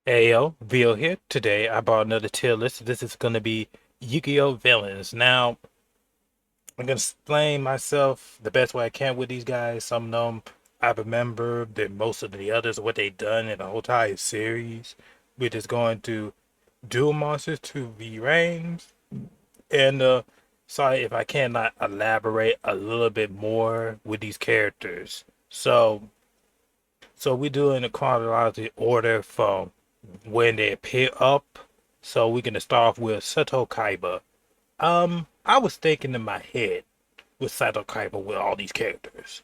Ayo, Vio here. Today I brought another tier list. This is going to be Yu-Gi-Oh! Villains. Now, I'm going to explain myself the best way I can with these guys. Some of them I remember than most of the others, what they done in the whole entire series. We're just going to Duel Monsters to V-Reigns. And sorry if I cannot elaborate a little bit more with these characters. So we do in a chronological order from when they appear up. So we're gonna start off with Seto Kaiba. I was thinking in my head with Seto Kaiba with all these characters.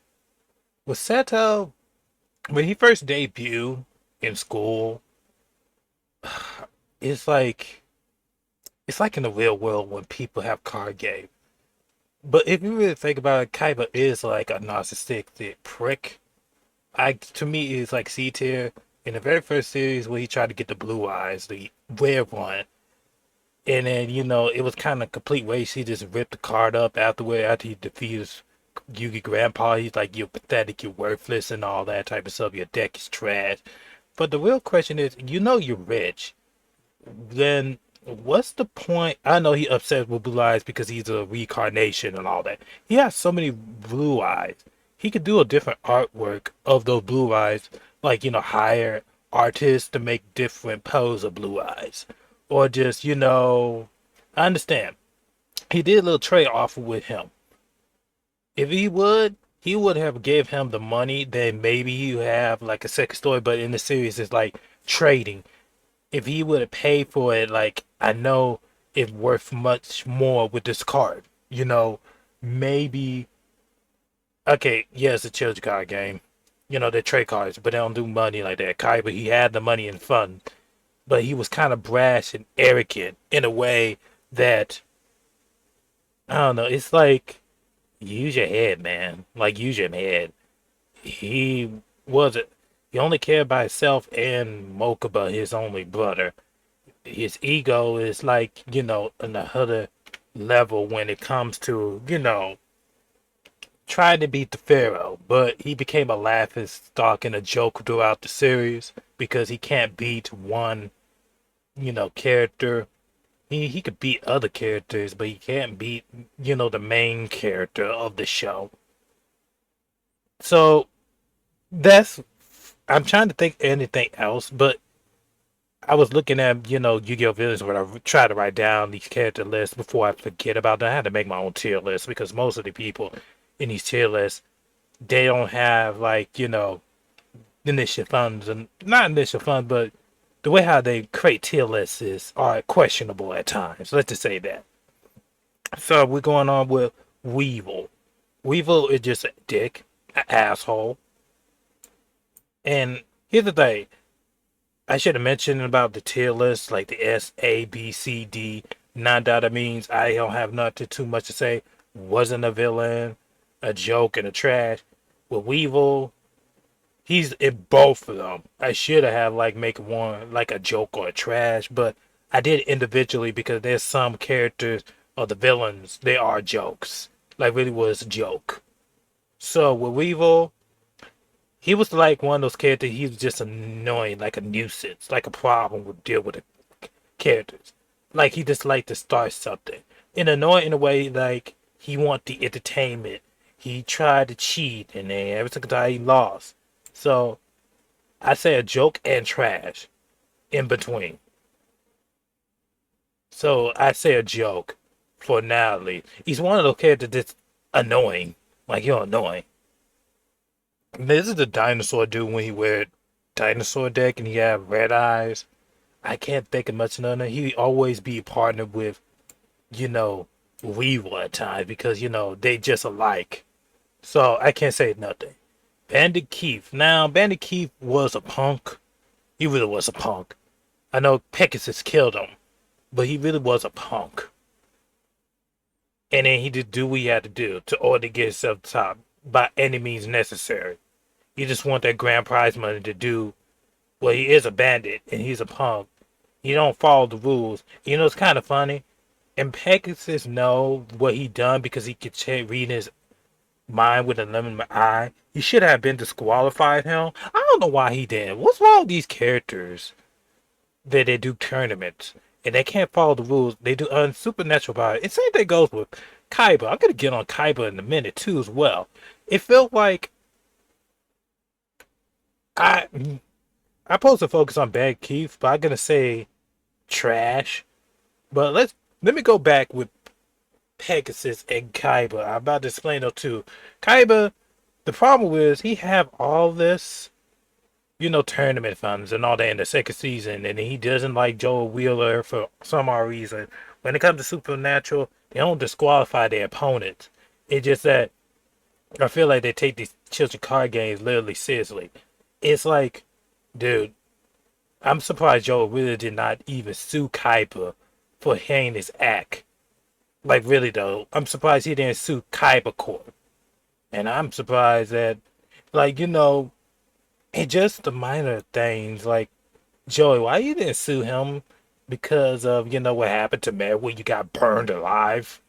With Seto, when he first debuted in school, it's like it's like in the real world when people have card game. But if you really think about it, Kaiba is like a narcissistic prick. To me it's like C tier. In the very first series where he tried to get the blue eyes, the rare one, and then it was kind of complete waste. He just ripped the card up after he defeats Yugi Grandpa. He's like, "You're pathetic, you're worthless," and all that type of stuff. Your deck is trash. But the real question is, you're rich. Then what's the point? I know he upset with Blue Eyes because he's a reincarnation and all that. He has so many blue eyes. He could do a different artwork of those blue eyes, like hire artists to make different pose of blue eyes, or just I understand he did a little trade offer with him. If he would have gave him the money. Then maybe you have like a second story. But in the series, it's like trading. If he would have paid for it, like I know it's worth much more with this card. Maybe okay, yeah, it's a children's card game. They're trade cards, but they don't do money like that. Kaiba, he had the money and fun, but he was kind of brash and arrogant in a way that I don't know. It's like use your head, man. Like use your head. He wasn't. He only cared about himself and Mokuba, his only brother. His ego is like another level when it comes to trying to beat the Pharaoh, but he became a laughing stock and a joke throughout the series because he can't beat one character. He could beat other characters, but he can't beat the main character of the show. So that's I'm trying to think of anything else, but I was looking at Yu-Gi-Oh! Villains when I try to write down these character lists before I forget about them. I had to make my own tier list because most of the people in these tier lists they don't have like initial funds and not initial funds, but the way how they create tier lists are questionable at times. Let's just say that. So we're going on with Weevil. Weevil is just a dick, an asshole. And here's the thing. I should have mentioned about the tier list, like the S, A, B, C, D. Not that it means I don't have nothing too much to say. Wasn't a villain, a joke, and a trash. With Weevil, he's in both of them. I should have like make one like a joke or a trash, but I did individually because there's some characters of the villains they are jokes. Like really was a joke. So with Weevil, he was like one of those characters. He was just annoying, like a nuisance, like a problem with deal with the characters. Like he just liked to start something, and annoying in a way like he want the entertainment. He tried to cheat, and then every single time he lost. So I say a joke and trash in between. So I say a joke for now at least. He's one of those characters that's annoying. Like you're annoying. This is the dinosaur dude when he wear dinosaur deck and he have red eyes. I can't think of much none of he always be partnered with, you know, Weevil at times because, they just alike. So I can't say nothing. Bandit Keith. Now, Bandit Keith was a punk. He really was a punk. I know Pegasus killed him, but he really was a punk. And then he did do what he had to do to order to get himself top by any means necessary. He just want that grand prize money to do. Well, he is a bandit and he's a punk. He don't follow the rules. It's kind of funny. And Pegasus know what he done because he could read his mind with a lemon eye. He should have been disqualified him. I don't know why he did. What's wrong with these characters? that they do tournaments and they can't follow the rules. They do supernatural power. And same thing goes with Kaiba. I'm gonna get on Kaiba in a minute too as well. It felt like I I supposed to focus on Bad Keith, but I'm gonna say trash. But let me go back with Pegasus and Kaiba. I'm about to explain those two. Kaiba, the problem is he have all this, tournament funds and all that in the second season, and he doesn't like Joel Wheeler for some odd reason. When it comes to Supernatural, they don't disqualify their opponents. It's just that I feel like they take these children card games literally seriously. It's like, dude, I'm surprised Joel Wheeler did not even sue Kaiba for heinous act. Like really though, I'm surprised he didn't sue Kaiba Corp. And I'm surprised that, like, it just the minor things. Like, Joey, why you didn't sue him because of, what happened to Matt when you got burned alive?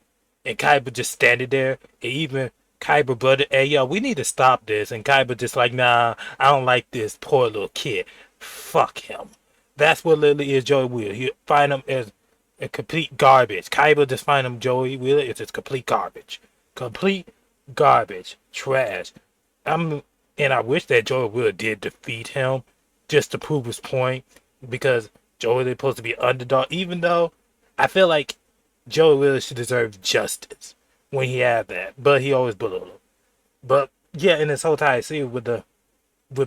And Kaiba just standing there. And even Kaiba brother, hey, yo, we need to stop this. And Kaiba just like, nah, I don't like this poor little kid. Fuck him. That's what literally is Joey Wheeler. You find him as a complete garbage. Kaiba just find him Joey Wheeler is just complete garbage. Complete garbage. Trash. I'm and I wish that Joey Wheeler did defeat him just to prove his point because Joey is supposed to be underdog, even though I feel like Joey Wheeler should deserve justice when he had that, but he always belittled him. But yeah, in this whole time, see with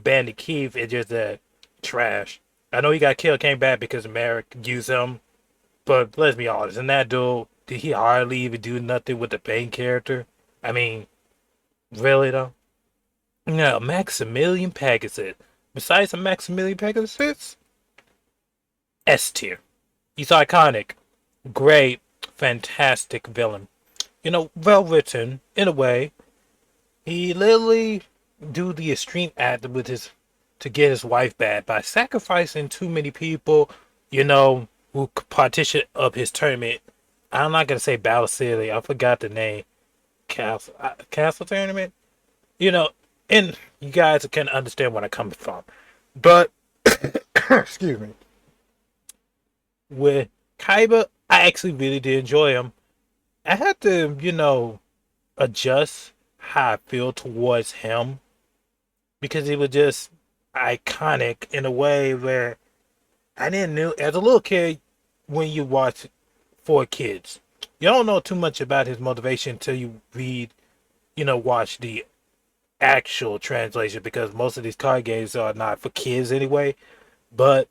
Bandit Keith, it's just that trash. I know he got killed, came back because Merrick used him, but let's be honest, in that duel, did he hardly even do nothing with the main character? I mean, really though? No, Maximilian Pegasus. Besides the Maximilian Pegasus, S tier. He's iconic, great, fantastic villain. Well written in a way. He literally do the extreme act with his to get his wife back by sacrificing too many people. Who partition of his tournament. I'm not gonna say Battle City. I forgot the name. Castle tournament. You know, and you guys can understand where I'm coming from. But excuse me. With Kaiba, I actually really did enjoy him. I had to, adjust how I feel towards him because he was just iconic in a way where I didn't know as a little kid when you watch For Kids. You don't know too much about his motivation until you read, watch the actual translation because most of these card games are not for kids anyway. But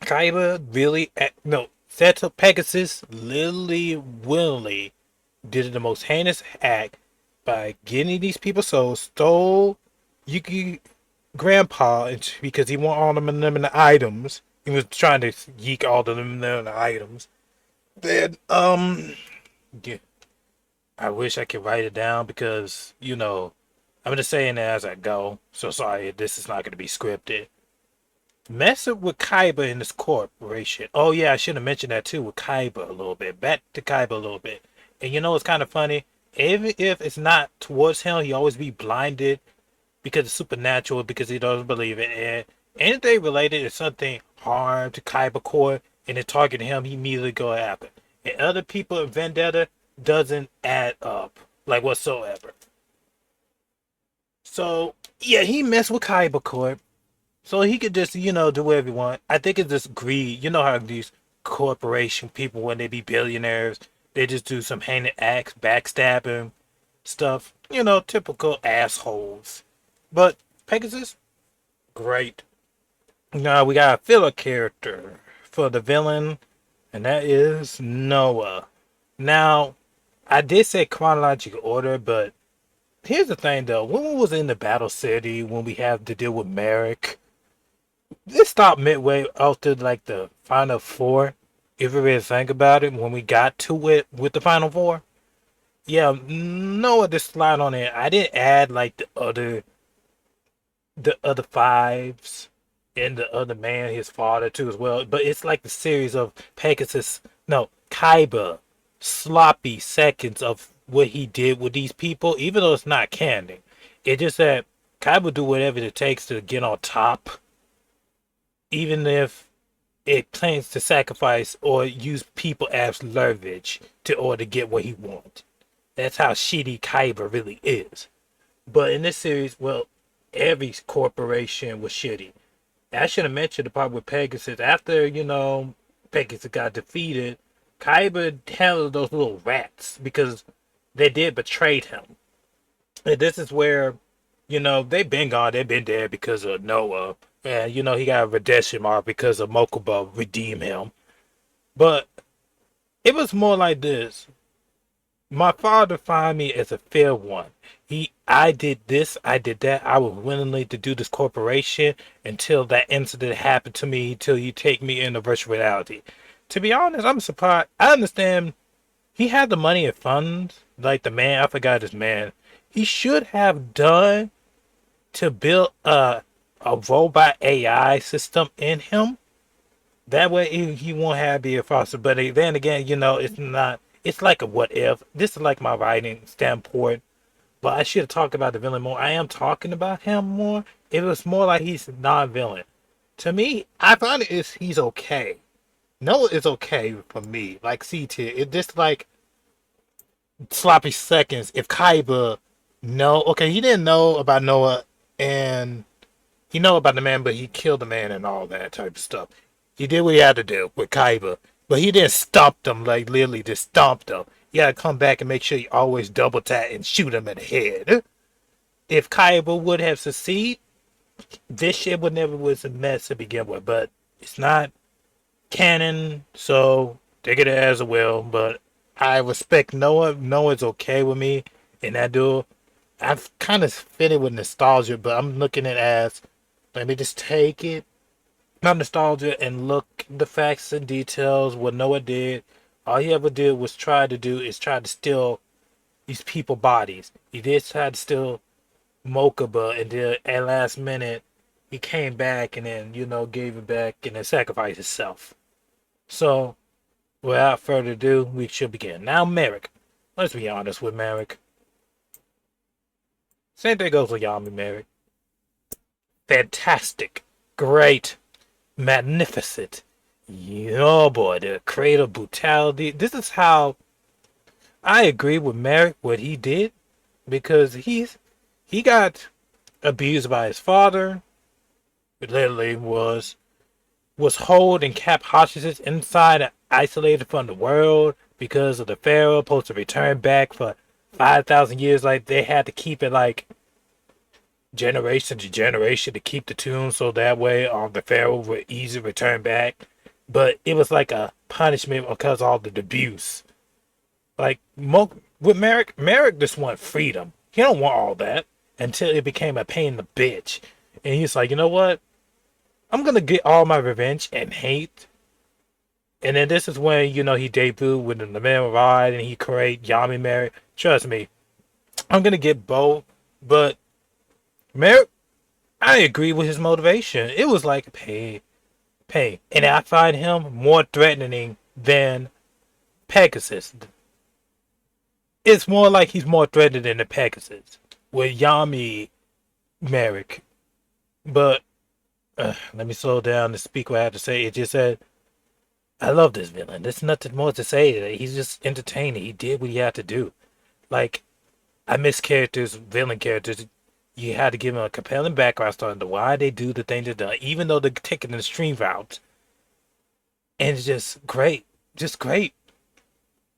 Kaiba really, no, Seto Pegasus literally, willingly did the most heinous act by getting these people's souls, stole Yuki grandpa because he want all the limited items. He was trying to yeek all the limited items. Then, yeah, I wish I could write it down because, I'm just saying it as I go. So sorry, this is not going to be scripted. Messing with Kaiba in this corporation. Oh yeah, I should have mentioned that too with Kaiba a little bit. Back to Kaiba a little bit. And it's kind of funny. Even if it's not towards him, he always be blinded because it's supernatural because he doesn't believe it. And anything related to something harm to Kaiba Core and it targeting him, he immediately go after. And other people in Vendetta doesn't add up like whatsoever. So yeah, he messed with Kaiba Core. So he could just, do whatever he want. I think it's just greed. You know how these corporation people, when they be billionaires, they just do some heinous acts, backstabbing stuff. Typical assholes. But Pegasus, great. Now we got a filler character for the villain, and that is Noah. Now, I did say chronological order, but here's the thing though. When we was in the Battle City, when we have to deal with Merrick, this stopped midway after like the final four. If you really think about it, when we got to it with the final four, yeah, no other slide on it. I didn't add like the other fives and the other man, his father too as well. But it's like the series of Pegasus, no Kaiba, sloppy seconds of what he did with these people. Even though it's not canon, it just that Kaiba do whatever it takes to get on top even if it plans to sacrifice or use people as leverage to order to get what he wants. That's how shitty Kaiba really is. But in this series, well, every corporation was shitty. I should have mentioned the part with Pegasus. After, Pegasus got defeated, Kaiba handled those little rats because they did betray him. And this is where, they've been gone, they've been dead because of Noah. And, he got a redemption mark because of Mokuba redeemed him. But it was more like this. My father found me as a fair one. I did this, I did that. I was willingly to do this corporation until that incident happened to me, till you take me into virtual reality. To be honest, I'm surprised. I understand he had the money and funds, like the man, I forgot his man. He should have done to build a robot AI system in him. That way he won't have to be a foster. But then again, it's not. It's like a what if. This is like my writing standpoint. But I should have talked about the villain more. I am talking about him more. It was more like he's non-villain. To me, I find he's okay. Noah is okay for me. Like C tier. It just like sloppy seconds. If Kaiba okay, he didn't know about Noah and he know about the man, but he killed the man and all that type of stuff. He did what he had to do with Kaiba, but he didn't stomp them like literally just stomped them. You gotta come back and make sure you always double tap and shoot him in the head. If Kaiba would have succeeded, this shit would never was a mess to begin with. But it's not canon, so take it as a will. But I respect Noah. Noah's okay with me in that duel. I've kind of fit it with nostalgia, but I'm looking at it as let me just take it, not nostalgia, and look the facts and details. What Noah did, all he ever did was try to steal these people bodies. He did try to steal Mokuba, and then at last minute he came back and then gave it back and then sacrificed himself. So without further ado, we should begin. Now Merrick, let's be honest with Merrick. Same thing goes with Yami Merrick. Fantastic, great, magnificent. Oh boy, the creative brutality. This is how I agree with Merrick what he did because he got abused by his father. It literally was held and kept hostages inside and isolated from the world because of the pharaoh supposed to return back for 5,000 years. Like they had to keep it like generation to generation to keep the tune so that way the pharaoh would easily return back. But it was like a punishment because of all the abuse. Like with Merrick just want freedom. He don't want all that until it became a pain in the bitch. And he's like, you know what? I'm gonna get all my revenge and hate. And then this is when he debuted with the Man Ride and he created Yami Merrick. Trust me, I'm gonna get both, but Merrick, I agree with his motivation. It was like pay. And I find him more threatening than Pegasus. It's more like he's more threatening than the Pegasus with Yami Merrick. But let me slow down to speak what I have to say. It just said, I love this villain. There's nothing more to say. He's just entertaining. He did what he had to do. Like, I miss characters, villain characters. You had to give them a compelling background story to why they do the thing they do, even though they're taking the extreme route. And it's just great. Just great.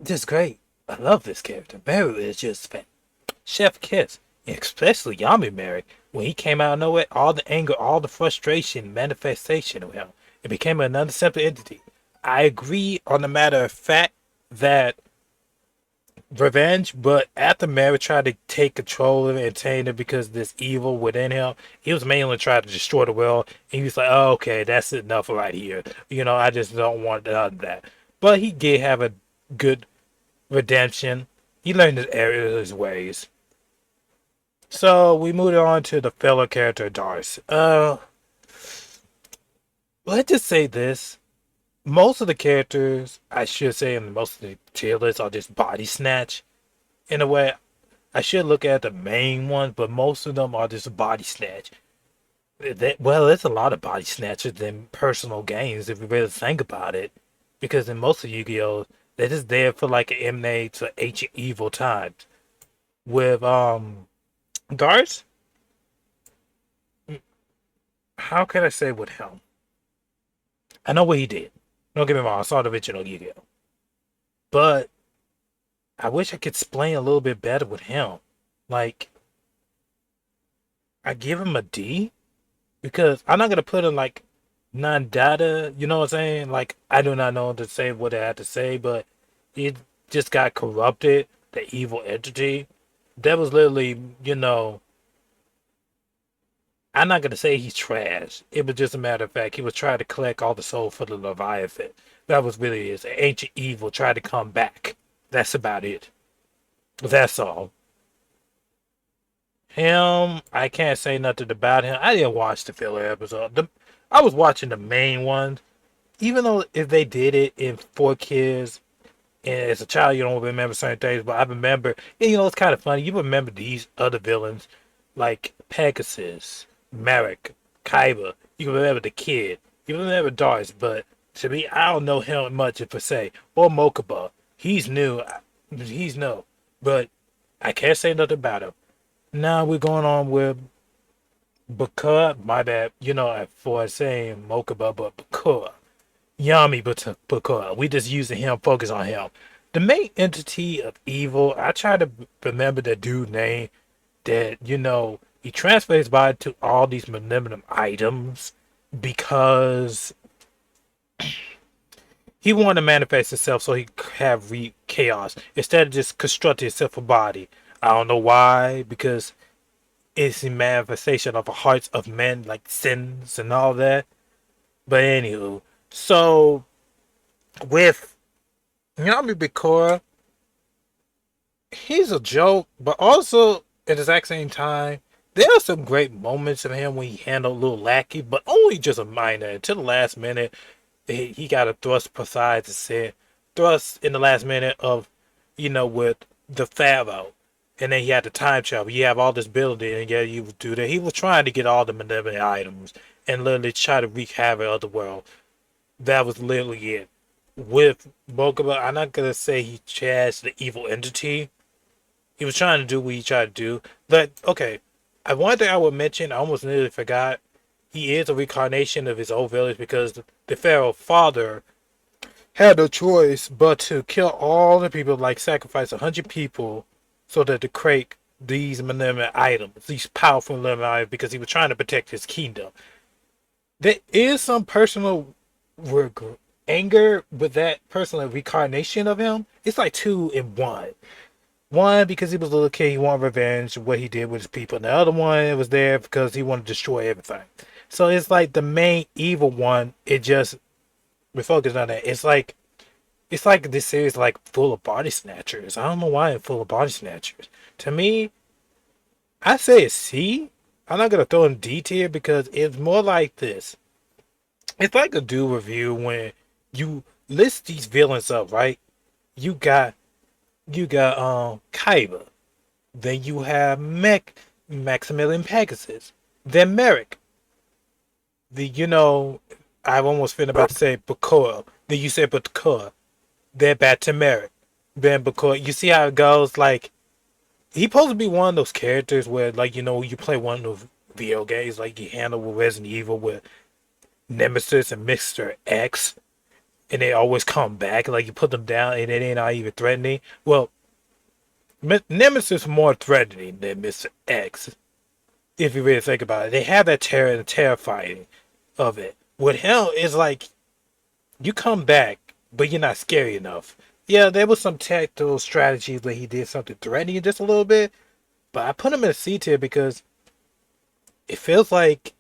Just great. I love this character. Barry is just chef kiss. Especially Yami Merrick. When he came out of nowhere, all the anger, all the frustration, manifestation of him. It became another separate entity. I agree on the matter of fact that revenge, but after Mary tried to take control of it and tame it because this evil within him, he was mainly trying to destroy the world. And he was like, oh, okay, that's enough right here. I just don't want that. But he did have a good redemption. He learned his ways. So we moved on to the fellow character Darce. Let's just say this. Most of the characters, I should say, and most of the tier lists are just body snatch. In a way, I should look at the main ones, but most of them are just body snatch. well, there's a lot of body snatchers in personal games if you really think about it, because in most of Yu-Gi-Oh, they're just there for like an M&A to ancient evil times. With Garth, how can I say with him? I know what he did. Don't get me wrong, I saw the original Yu-Gi-Oh, but I wish I could explain a little bit better with him. Like, I give him a D because I'm not gonna put him like non-data. You know what I'm saying? Like, I do not know to say what I had to say, but it just got corrupted. The evil entity that was literally, I'm not gonna say he's trash. It was just a matter of fact he was trying to collect all the soul for the Leviathan. That was really his ancient evil trying to come back. That's about it. That's all. Him, I can't say nothing about him. I didn't watch the filler episode. I was watching the main one. Even though if they did it in 4 kids, and as a child you don't remember certain things, but I remember, and it's kind of funny. You remember these other villains like Pegasus, Merrick, Kaiba. You can remember the kid. You remember Dars, but to me, I don't know him much per se. Or Mokuba. He's new. He's new, but I can't say nothing about him. Now we're going on with Bakura. My bad. For saying Mokuba, but Bakura. Yami Bakura. We just using him, focus on him. The main entity of evil, I try to remember the dude name that, he transfers his body to all these malevolent items because he wanted to manifest himself so he could have chaos instead of just constructing himself a body. I don't know why, because it's a manifestation of the hearts of men, like sins and all that. But anywho, so with Yami Bikora, he's a joke, but also at the exact same time, there are some great moments of him when he handled Little Lackey, but only just a minor. Until the last minute, he got a thrust Poseidon said thrust in the last minute of, with the Pharaoh. And then he had the time travel. You have all this building, and yeah, you would do that. He was trying to get all the malevolent items and literally try to wreak havoc of the world. That was literally it. With Mokuba, I'm not gonna say he chased the evil entity. He was trying to do what he tried to do. But okay, one thing I would mention, I almost nearly forgot. He is a reincarnation of his old village because the Pharaoh father had no choice but to kill all the people, like sacrifice 100 people, so that to create these malevolent items, these powerful malevolent items, because he was trying to protect his kingdom. There is some personal anger with that personal reincarnation of him. It's like two in one. One, because he was a little kid, he wanted revenge of what he did with his people. And the other one was there because he wanted to destroy everything. So it's like the main evil one, it just, we focus on that. It's like this series like full of body snatchers. I don't know why it's full of body snatchers. To me, I say it's C. I'm not gonna throw in D tier because it's more like this. It's like a do review when you list these villains up, right? You got Kaiba. Then you have Maximilian Pegasus. Then Merrick. I'm almost finna about to say Bakura. Then you say Bakura. Then back to Merrick. Then Bakura. You see how it goes? Like, he supposed to be one of those characters where, like, you play one of those video games, like you handle with Resident Evil with Nemesis and Mr. X, and they always come back. Like, you put them down and they ain't not even threatening. Well, Nemesis is more threatening than Mr. X, if you really think about it. They have that terror and terrifying of it. With him, it's like you come back, but you're not scary enough. Yeah, there was some tactical strategies where he did something threatening just a little bit, but I put him in a C tier because it feels like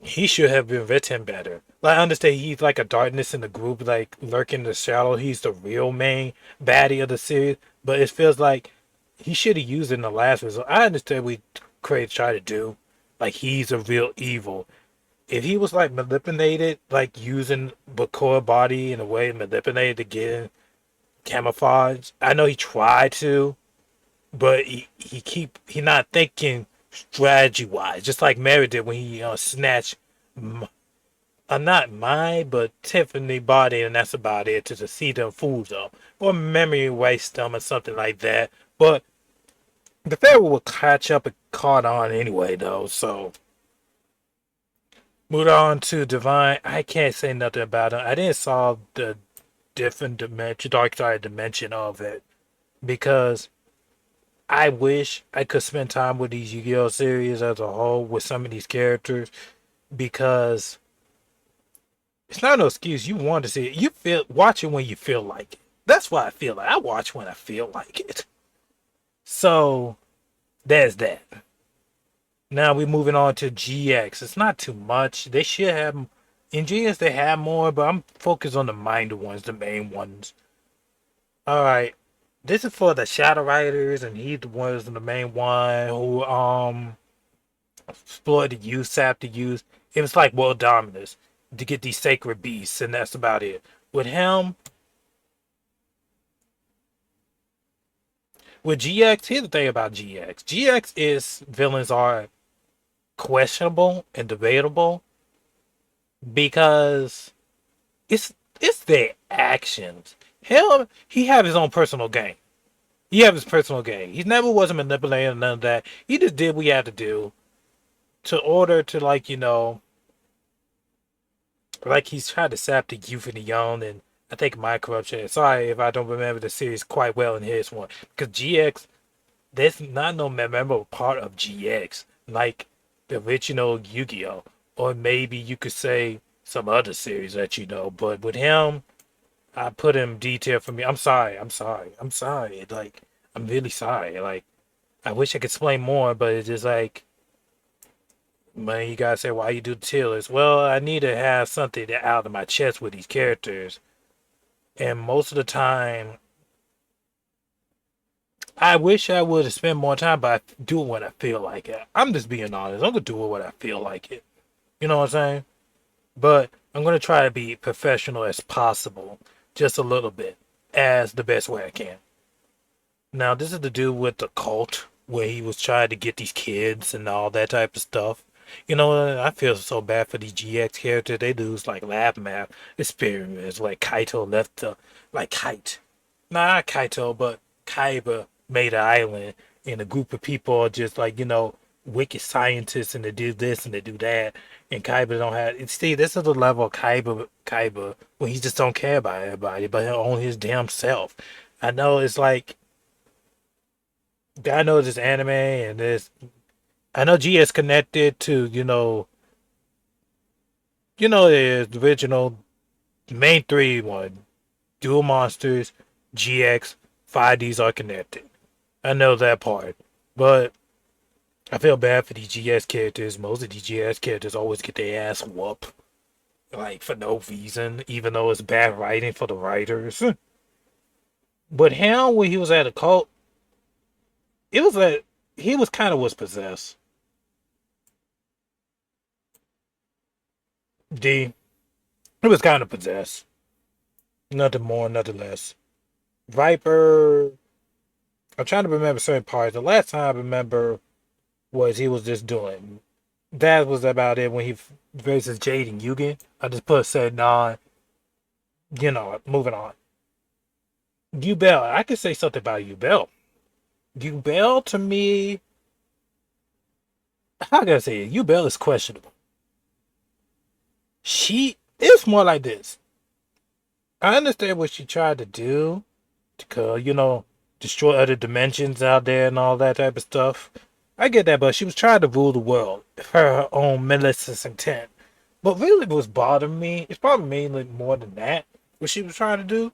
he should have been written better. Like, I understand he's like a darkness in the group, like lurking in the shadow. He's the real main baddie of the series, but it feels like he should have used it in the last result. I understand what Craig tried to do, like he's a real evil. If he was like manipulated, like using Bakura body in a way manipulated to get camouflage, I know he tried to, but he not thinking strategy wise, just like Mary did when he snatched, not mine, but Tiffany body, and that's about it to see them fool them or memory waste them or something like that. But the Pharaoh will catch up and caught on anyway, though. So move on to Divine. I can't say nothing about it. I didn't solve the different dimension, dark side dimension of it because I wish I could spend time with these Yu-Gi-Oh series as a whole with some of these characters because it's not no excuse. You want to see it. You feel watch it when you feel like it. That's what I feel like. I watch when I feel like it. So there's that. Now we're moving on to GX. It's not too much. They should have in GX they have more, but I'm focused on the minor ones, the main ones. All right. This is for the Shadow Riders, and he was the main one who exploited youth, sapped the youth. It was like World Dominus to get these sacred beasts, and that's about it. With him, with GX, here's the thing about GX. GX is villains are questionable and debatable because it's their actions. Hell, he have his own personal game. He have his personal game. He never wasn't manipulating none of that. He just did what he had to do to order to like he's trying to sap the youth and the young and I think my corruption. Sorry if I don't remember the series quite well in his one because GX there's not no memorable part of GX like the original Yu-Gi-Oh or maybe you could say some other series that you know. But with him, I put him detail for me. I'm sorry. I'm sorry. I'm sorry. Like I'm really sorry. Like I wish I could explain more, but it's just like man, you guys say why you do the Tillers. Well, I need to have something out of my chest with these characters. And most of the time, I wish I would have spent more time, but I do it when I feel like it. I'm just being honest. I'm gonna do it when I feel like it. You know what I'm saying? But I'm gonna try to be professional as possible, just a little bit, as the best way I can. Now, this is to do with the cult, where he was trying to get these kids and all that type of stuff. You know, I feel so bad for these GX characters. They lose like lab math experiments, like Kaito left the, like Kite. Not Kaito, but Kaiba made an island, and a group of people are just like, wicked scientists, and they do this and they do that. And Kaiba don't have. See, this is the level of Kaiba when he just don't care about everybody, but on his damn self. I know it's like I know this anime and this. I know G is connected to the original main three one Dual Monsters, GX, 5Ds are connected. I know that part, but I feel bad for these GS characters. Most of these GS characters always get their ass whooped, like for no reason, even though it's bad writing for the writers. But him, when he was at a cult, it was like he was kind of was possessed. D. He was kind of possessed. Nothing more, nothing less. Viper. I'm trying to remember certain parts. The last time I remember was he was just doing. That was about it when he versus Jade and Yugen. I just put said nah. Moving on. Yubel. I could say something about Yubel. Yubel to me, how can I say it? Yubel is questionable. She is more like this. I understand what she tried to do to, destroy other dimensions out there and all that type of stuff. I get that, but she was trying to rule the world for her own malicious intent. But really, what was bothering me, it's probably mainly more than that, what she was trying to do.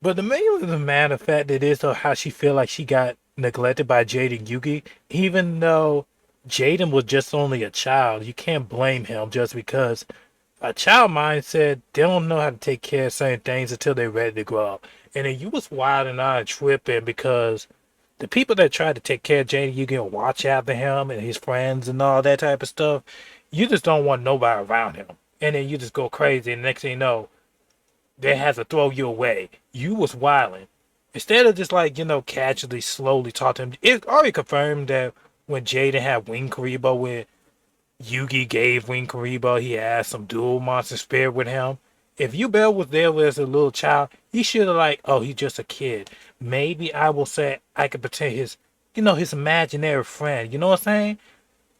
But the mainly the matter of fact it is though how she feel like she got neglected by Jaden Yugi, even though Jaden was just only a child. You can't blame him just because a child mindset, they don't know how to take care of certain things until they're ready to grow up. And then you was wild and out tripping because the people that try to take care of Jaden Yugi and watch after him and his friends and all that type of stuff, you just don't want nobody around him. And then you just go crazy and next thing you know, they have to throw you away. You was wilding. Instead of just casually, slowly talk to him, it already confirmed that when Jaden had Wing Karibo, when Yugi gave Wing Karibo, he had some dual monster spirit with him. If Yubel was there as a little child, he should have like, oh, he's just a kid. Maybe I will say I could pretend his, his imaginary friend. You know what I'm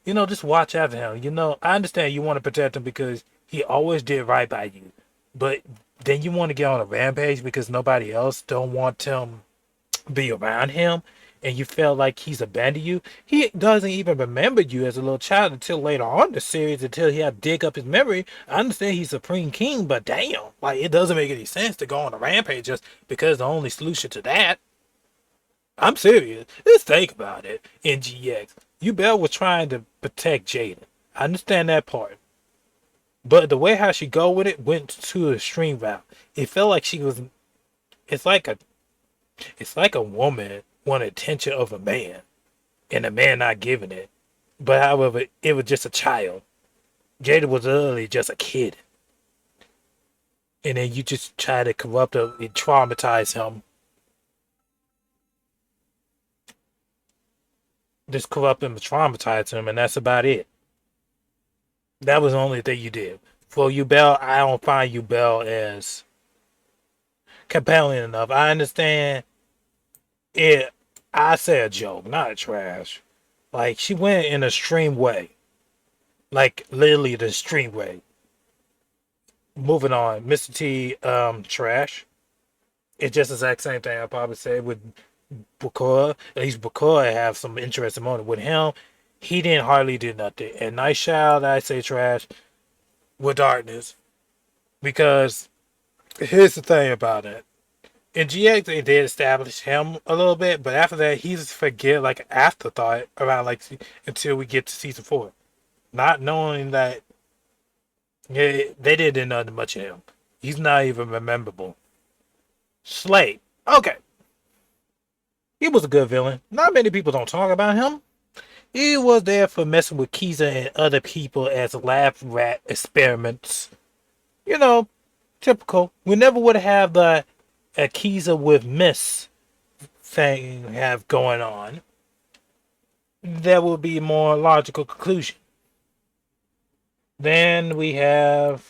saying? Just watch after him. I understand you want to protect him because he always did right by you, but then you want to get on a rampage because nobody else don't want him be around him, and you feel like he's abandoned you. He doesn't even remember you as a little child until later on in the series, until he had to dig up his memory. I understand he's Supreme King, but damn, like it doesn't make any sense to go on a rampage just because the only solution to that. I'm serious. Let's think about it. In GX, Yubel was trying to protect Jaden. I understand that part. But the way how she go with it went to the extreme route. It felt like she was. It's like a. It's like a woman wanting attention of a man, and a man not giving it. But however, it was just a child. Jaden was literally just a kid, and then you just try to corrupt him and traumatize him. Just corrupt him and traumatize him, and that's about it. That was the only thing you did. For Yubel, I don't find Yubel as compelling enough. I understand it. I say a joke, not a trash. Like she went in a extreme way, like literally the extreme way. Moving on, Mr. T, trash. It's just the exact same thing I probably said with Bakura. At least Bakura have some interesting moment with him. He didn't hardly do nothing. And Night Child, I say trash with Darkness because here's the thing about it. In GX, they did establish him a little bit, but after that, he's forget like an afterthought around like until we get to season 4, not knowing that they didn't do nothing much of him. He's not even memorable. Slade, okay, he was a good villain. Not many people don't talk about him. He was there for messing with Kiza and other people as lab rat experiments. You know, typical. We never would have the Akiza with Miss thing have going on. That would be a more logical conclusion. Then we don't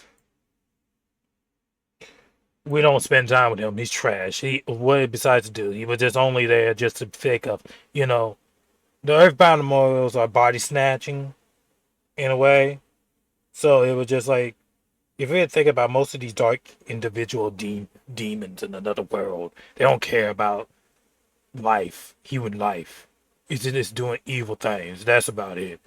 spend time with him. He's trash. What besides to do? He was just only there just to pick up, the Earthbound memorials are body snatching in a way. So it was just like, if you think about most of these dark individual demons in another world, they don't care about life, human life. It's just doing evil things. That's about it.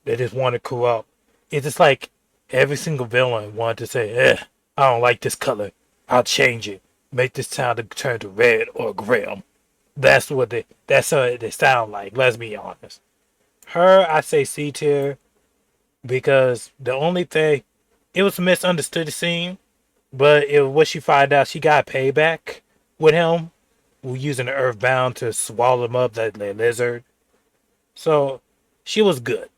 They just want to corrupt. It's just like every single villain wanted to say, I don't like this color. I'll change it. Make this town to turn to red or grim. That's what they sound like, let's be honest. Her, I say C tier because the only thing, it was a misunderstood scene, but what she find out, she got payback with him using the Earthbound to swallow him up, that lizard. So she was good.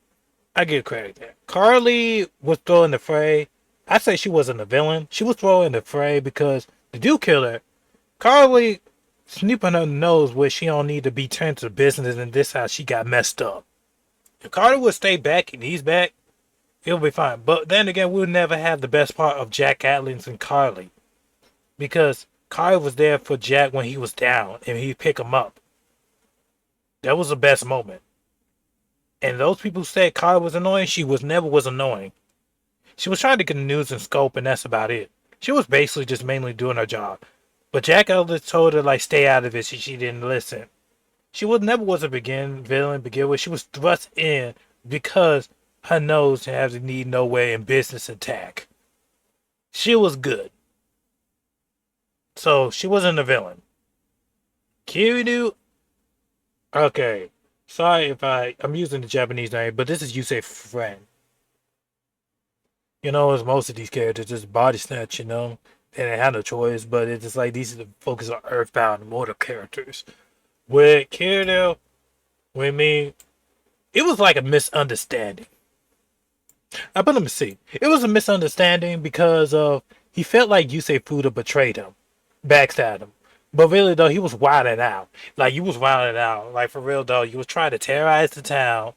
I give credit there. Carly was throwing the fray. I say she wasn't a villain. She was throwing the fray because the dude killed her. Carly snooping her nose where she don't need to be turned to business, and this how she got messed up. If Carly would stay back and he's back, it'll be fine. But then again, we'll never have the best part of Jack Atlins and Carly. Because Carly was there for Jack when he was down and he'd pick him up. That was the best moment. And those people who said Carly was annoying, she never was annoying. She was trying to get the news and scope, and that's about it. She was basically just mainly doing her job. But Jack Ellis told her like stay out of it. She didn't listen. She never was a villain begin with. She was thrust in because her nose has a need no way in business attack. She was good. So she wasn't a villain. Kiryu, okay. Sorry if I'm using the Japanese name, but this is Yusei friend. As most of these characters just body snatch, and they had no choice, but it's just like these are the focus on Earthbound and mortal characters. With Kiryu, with me, it was like a misunderstanding. I put him to see. It was a misunderstanding because of he felt like Yusei Fuda betrayed him, backstabbed him. But really though, he was wilding out. Like you was wilding out. Like for real though, you was trying to terrorize the town.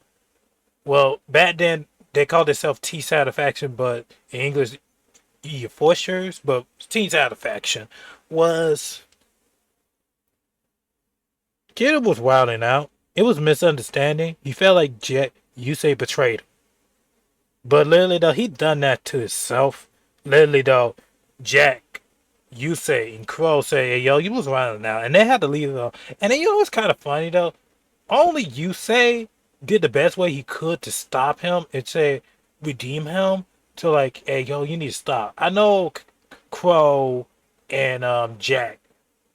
Well, back then they called themselves T Satisfaction, but in English, Forsters. But T Satisfaction was Kid was wilding out. It was misunderstanding. He felt like Jet Yusei betrayed him. But literally though, he done that to himself. Literally though, Jack, Yusei, and Crow say, "Hey, yo, you was wilding out," and they had to leave though. And then you know what's kind of funny though? Only Yusei did the best way he could to stop him and say redeem him to like, "Hey, yo, you need to stop." I know Crow and Jack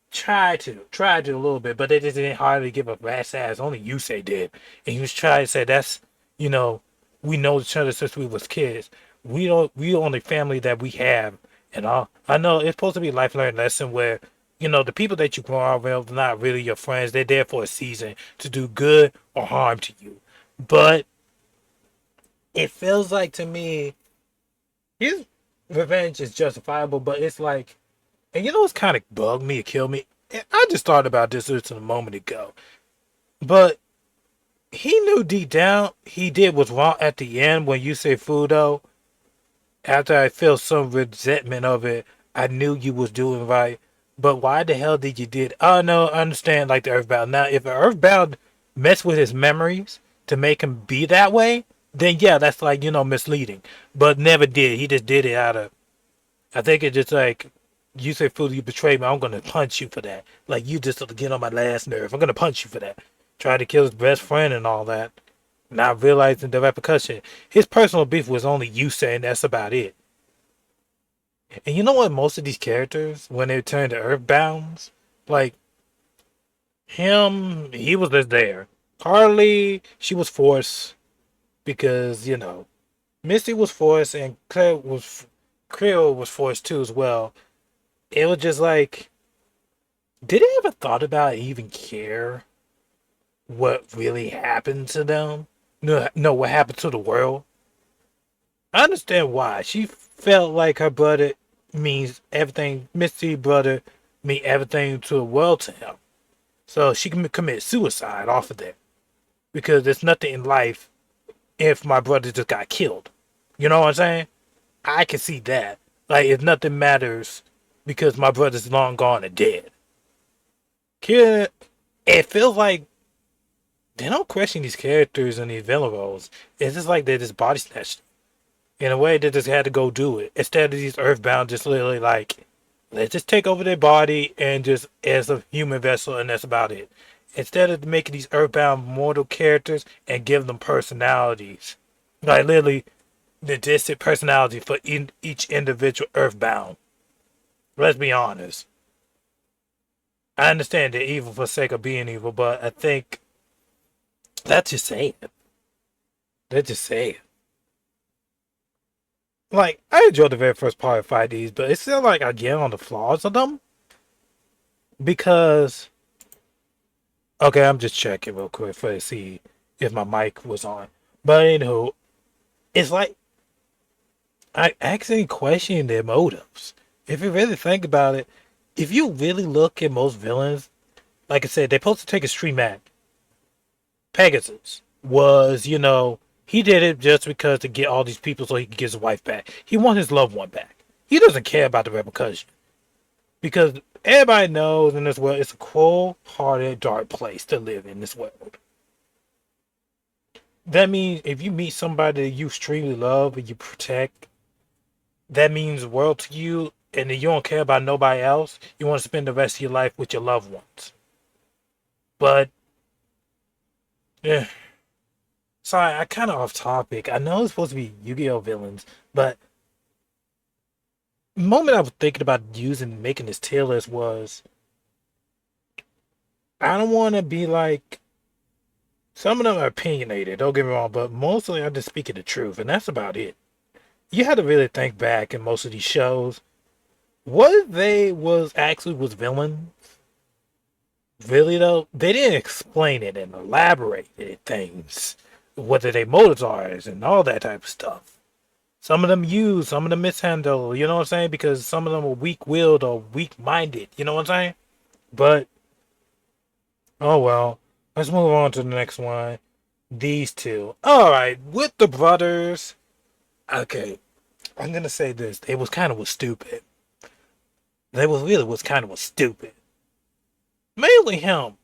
tried to a little bit, but they just didn't hardly give a rat's ass. Only Yusei did, and he was trying to say that's you know we know each other since we was kids. We only family that we have, and all. I know it's supposed to be a life learning lesson where the people that you grow up with are not really your friends. They're there for a season to do good or harm to you. But it feels like to me his revenge is justifiable, but it's like, and what's kind of bugged me or killed me? And I just thought about this just a moment ago. But he knew deep down he did what's wrong at the end when you say Fudo. After I felt some resentment of it, I knew you was doing right. But why the hell did you did? Oh no, I understand like the Earthbound. Now if Earthbound messed with his memories to make him be that way, then yeah, that's like, misleading. But never did. He just did it out of I think it's just like you say fool, you betrayed me, I'm gonna punch you for that. Like you just get on my last nerve. I'm gonna punch you for that. Tried to kill his best friend and all that. Not realizing the repercussion. His personal beef was only you saying that's about it. And you know what? Most of these characters, when they turn to Earthbounds, like him, he was just there. Harley, she was forced because Misty was forced and Creel was forced too as well. It was just like, did they ever thought about even care what really happened to them? No, no, what happened to the world? I understand why. She felt like her brother means everything. Misty brother mean everything to the world to him. So she can commit suicide off of that because there's nothing in life if my brother just got killed. You know what I'm saying? I can see that. Like if nothing matters because my brother's long gone and dead. Kid, it feels like they don't question these characters and these villain roles. It's just like they just body snatched in a way they just had to go do it instead of these Earthbound just literally like let's just take over their body and just as a human vessel and that's about it. Instead of making these Earthbound mortal characters and give them personalities, like literally the distinct personality for each individual Earthbound. Let's be honest. I understand they're evil for the sake of being evil, but I think that's just saying it. Let's just say it. Like, I enjoyed the very first part of 5Ds, but it's still like I get on the flaws of them because okay, I'm just checking real quick for to see if my mic was on. But anywho, it's like I actually question their motives. If you really think about it, if you really look at most villains, like I said, they're supposed to take a stream act. Pegasus was, he did it just because to get all these people so he could get his wife back. He wants his loved one back. He doesn't care about the repercussion. Because everybody knows in this world it's a cold-hearted, dark place to live in this world. That means if you meet somebody that you extremely love and you protect, that means the world to you and you don't care about nobody else. You want to spend the rest of your life with your loved ones. But, yeah. Sorry, I kind of off topic. I know it's supposed to be Yu-Gi-Oh villains, but the moment I was thinking about using making this tier list was I don't want to be like some of them are opinionated. Don't get me wrong, but mostly I'm just speaking the truth, and that's about it. You had to really think back in most of these shows. What they was villain. Really though, they didn't explain it and elaborate it, things, whether they motives are and all that type of stuff. Some of them use, some of them mishandle, you know what I'm saying? Because some of them are weak willed or weak minded, you know what I'm saying? But oh well. Let's move on to the next one. These two. Alright, with the brothers. Okay. I'm gonna say this. They was kind of was stupid. They was really was kind of was stupid. Mainly him.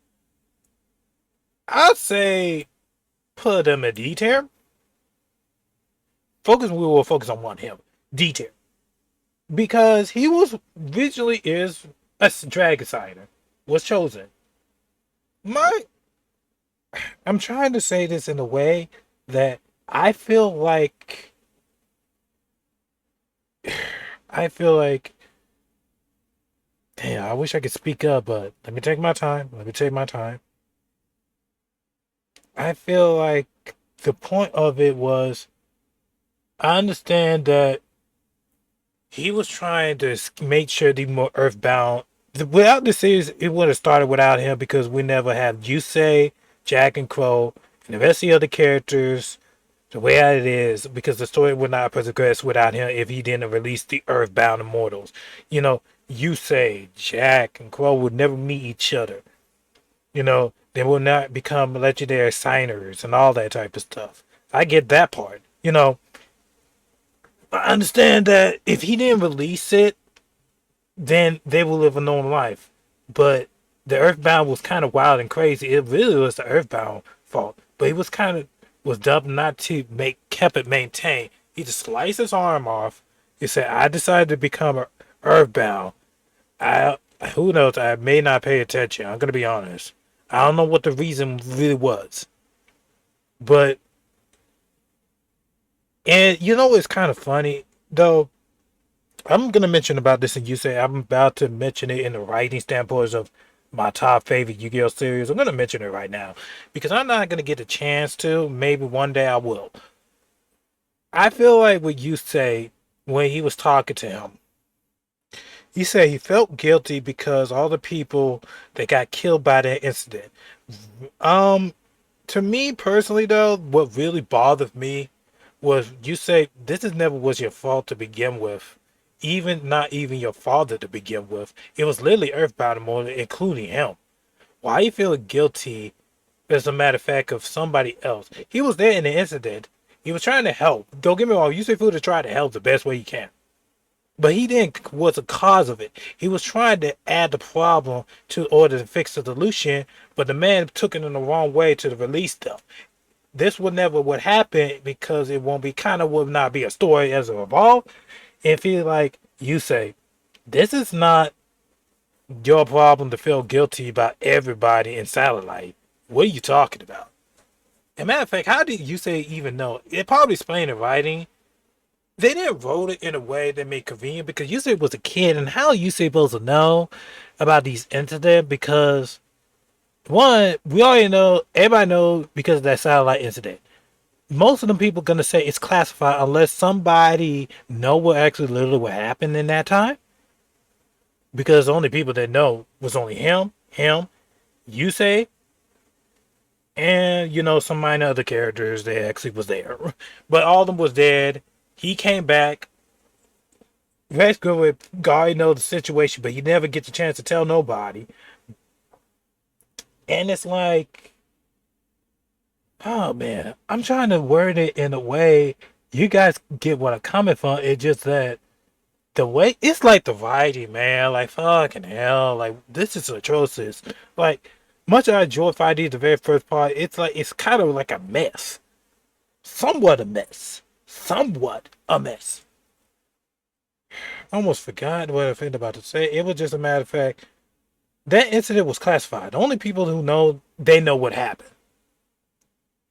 I'd say put him in D tier. We will focus on one him. D tier. Because he was visually is a dragon signer. Was chosen. My I'm trying to say this in a way that I feel like I feel like damn, I wish I could speak up, but let me take my time. Let me take my time. I feel like the point of it was I understand that he was trying to make sure the more Earthbound. Without the series, it would have started without him because we never had Yusei, Jack, and Crow, and the rest of the other characters the way it is because the story would not progress without him if he didn't release the Earthbound Immortals. You know, Yusei, Jack, and Crow would never meet each other. You know, they will not become legendary signers and all that type of stuff. I get that part. You know, I understand that if he didn't release it, then they will live a normal life. But the Earthbound was kind of wild and crazy. It really was the Earthbound fault. But he was kind of was dumb not to make kept it maintained. He just sliced his arm off. He said, "I decided to become a Earthbound." I who knows? I may not pay attention. I'm gonna be honest. I don't know what the reason really was, but and you know it's kind of funny though. I'm gonna mention about this, and you say I'm about to mention it in the writing standpoints of my top favorite Yu-Gi-Oh series. I'm gonna mention it right now because I'm not gonna get a chance to. Maybe one day I will. I feel like what you say when he was talking to him. He said he felt guilty because all the people that got killed by that incident. Um, to me personally, though, what really bothered me was you say this is never was your fault to begin with. Even not even your father to begin with. It was literally Earthbound more, including him. Why you feel guilty as a matter of fact of somebody else? He was there in the incident. He was trying to help. Don't get me wrong, you say food to try to help the best way you can. But he didn't was the cause of it. He was trying to add the problem to order to fix the solution, but the man took it in the wrong way to release stuff. This would never would happen because it won't be kind of would not be a story as it evolved. And feel like you say, this is not your problem to feel guilty about everybody in Satellite. What are you talking about? As a matter of fact, how did you say even know? It probably explained in writing. They didn't wrote it in a way that made convenient because you said was a kid, and how you supposed to know about these incidents? Because one, we already know, everybody knows because of that satellite incident. Most of them people gonna say it's classified unless somebody know what actually literally what happened in that time. Because the only people that know was only him, you say, and you know some minor other characters that actually was there. But all of them was dead. He came back. Basically, with God know the situation, but he never gets a chance to tell nobody. And it's like, oh man, I'm trying to word it in a way you guys get what I'm coming from. It's just that the way it's like the writing, man, like fucking hell, like this is atrocious. Like much as I enjoy 5D the very first part, it's like it's kind of like a mess, somewhat a mess, somewhat a mess. I almost forgot what I was about to say. It was just a matter of fact that incident was classified. The only people who know they know what happened,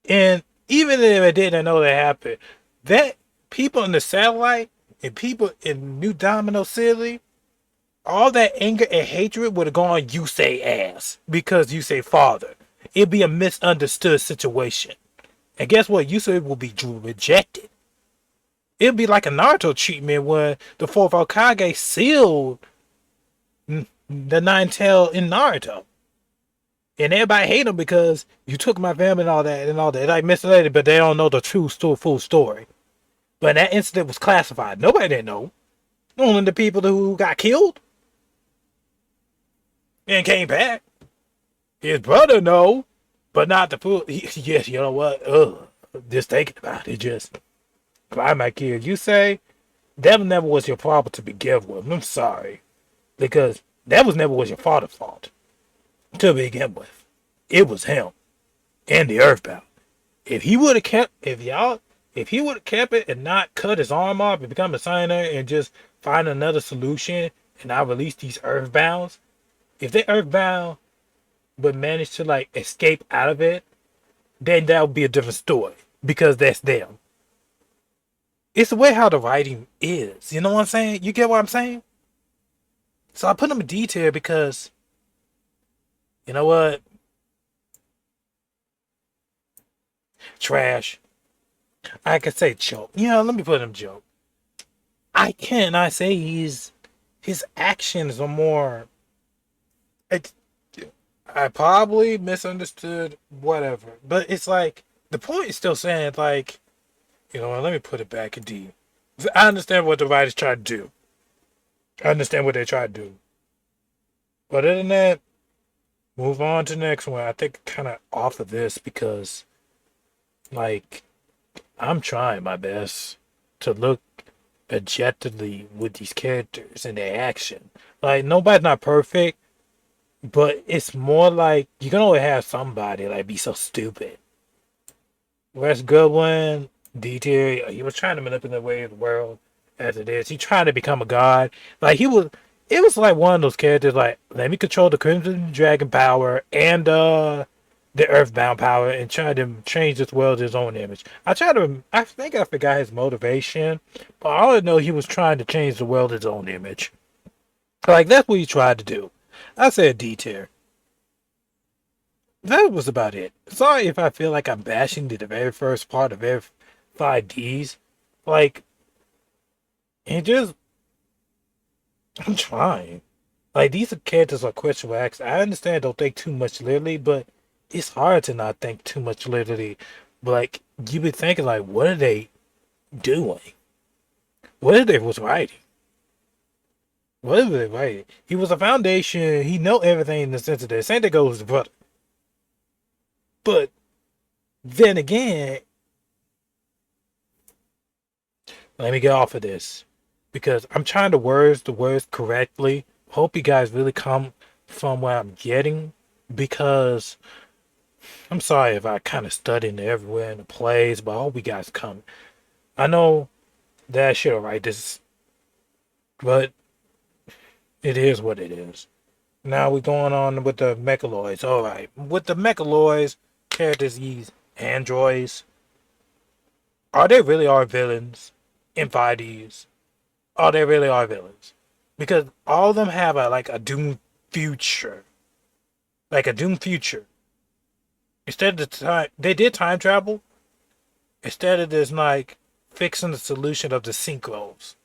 and even if they didn't know that happened, that people in the satellite and people in New Domino City, all that anger and hatred would have gone you say ass because you say father. It'd be a misunderstood situation. And guess what? You say will be rejected. It'd be like a Naruto treatment where the fourth Hokage sealed the nine tail in Naruto. And everybody hate him because you took my family and all that and all that. Like misled it, but they don't know the true full story. But that incident was classified. Nobody didn't know. Only the people who got killed. and came back. His brother no, but not the fool. Yes, you know what? Ugh, just thinking about it, just cry my kid. You say that never was your problem to begin with. I'm sorry because that was never was your father's fault to begin with. It was him and the Earthbound. If he would have kept, if he would have kept it and not cut his arm off and become a signer and just find another solution and not release these Earthbounds, if they Earthbound but manage to like escape out of it, then that would be a different story because that's them. It's the way how the writing is. You know what I'm saying? You get what I'm saying? So I put them in detail because you know what? Trash. I could say joke. Let me put him joke. I cannot say his actions are more. It, I probably misunderstood whatever, but it's like the point is still saying like let me put it back in D. I understand what the writers try to do. I understand what they try to do. But other than that, move on to the next one. I think kind of off of this because like I'm trying my best to look objectively with these characters and their action. Like nobody's not perfect, but it's more like you can only have somebody like be so stupid. Whereas Goodwin, D tier, he was trying to manipulate the world as it is. He tried to become a god. Like he was it was like one of those characters like let me control the Crimson Dragon power and the Earthbound power and try to change this world to his own image. I think I forgot his motivation, but all I know he was trying to change the world his own image. Like that's what he tried to do. I said D tier. That was about it. Sorry if I feel like I'm bashing the very first part of every 5Ds. Like, it just, I'm trying. Like, these characters are questionable acts. I understand don't think too much literally, but it's hard to not think too much literally. But, like, you be thinking, like, what are they doing? What are they was writing? What are they writing? He was a foundation. He know everything in the sense of that. Same thing goes with brother. But then again, let me get off of this because I'm trying to words the words correctly. Hope you guys really come from where I'm getting because I'm sorry if I kind of studied everywhere in the plays, but I hope you guys come. I know that I should have write this, but it is what it is. Now we're going on with the Mechaloids. All right, with the Mechaloids characters, these androids, are they really our villains in 5Ds? Are they really our villains? Because all of them have like a doomed future. Like a doomed future. Instead of the time they did time travel, instead of this like fixing the solution of the synchros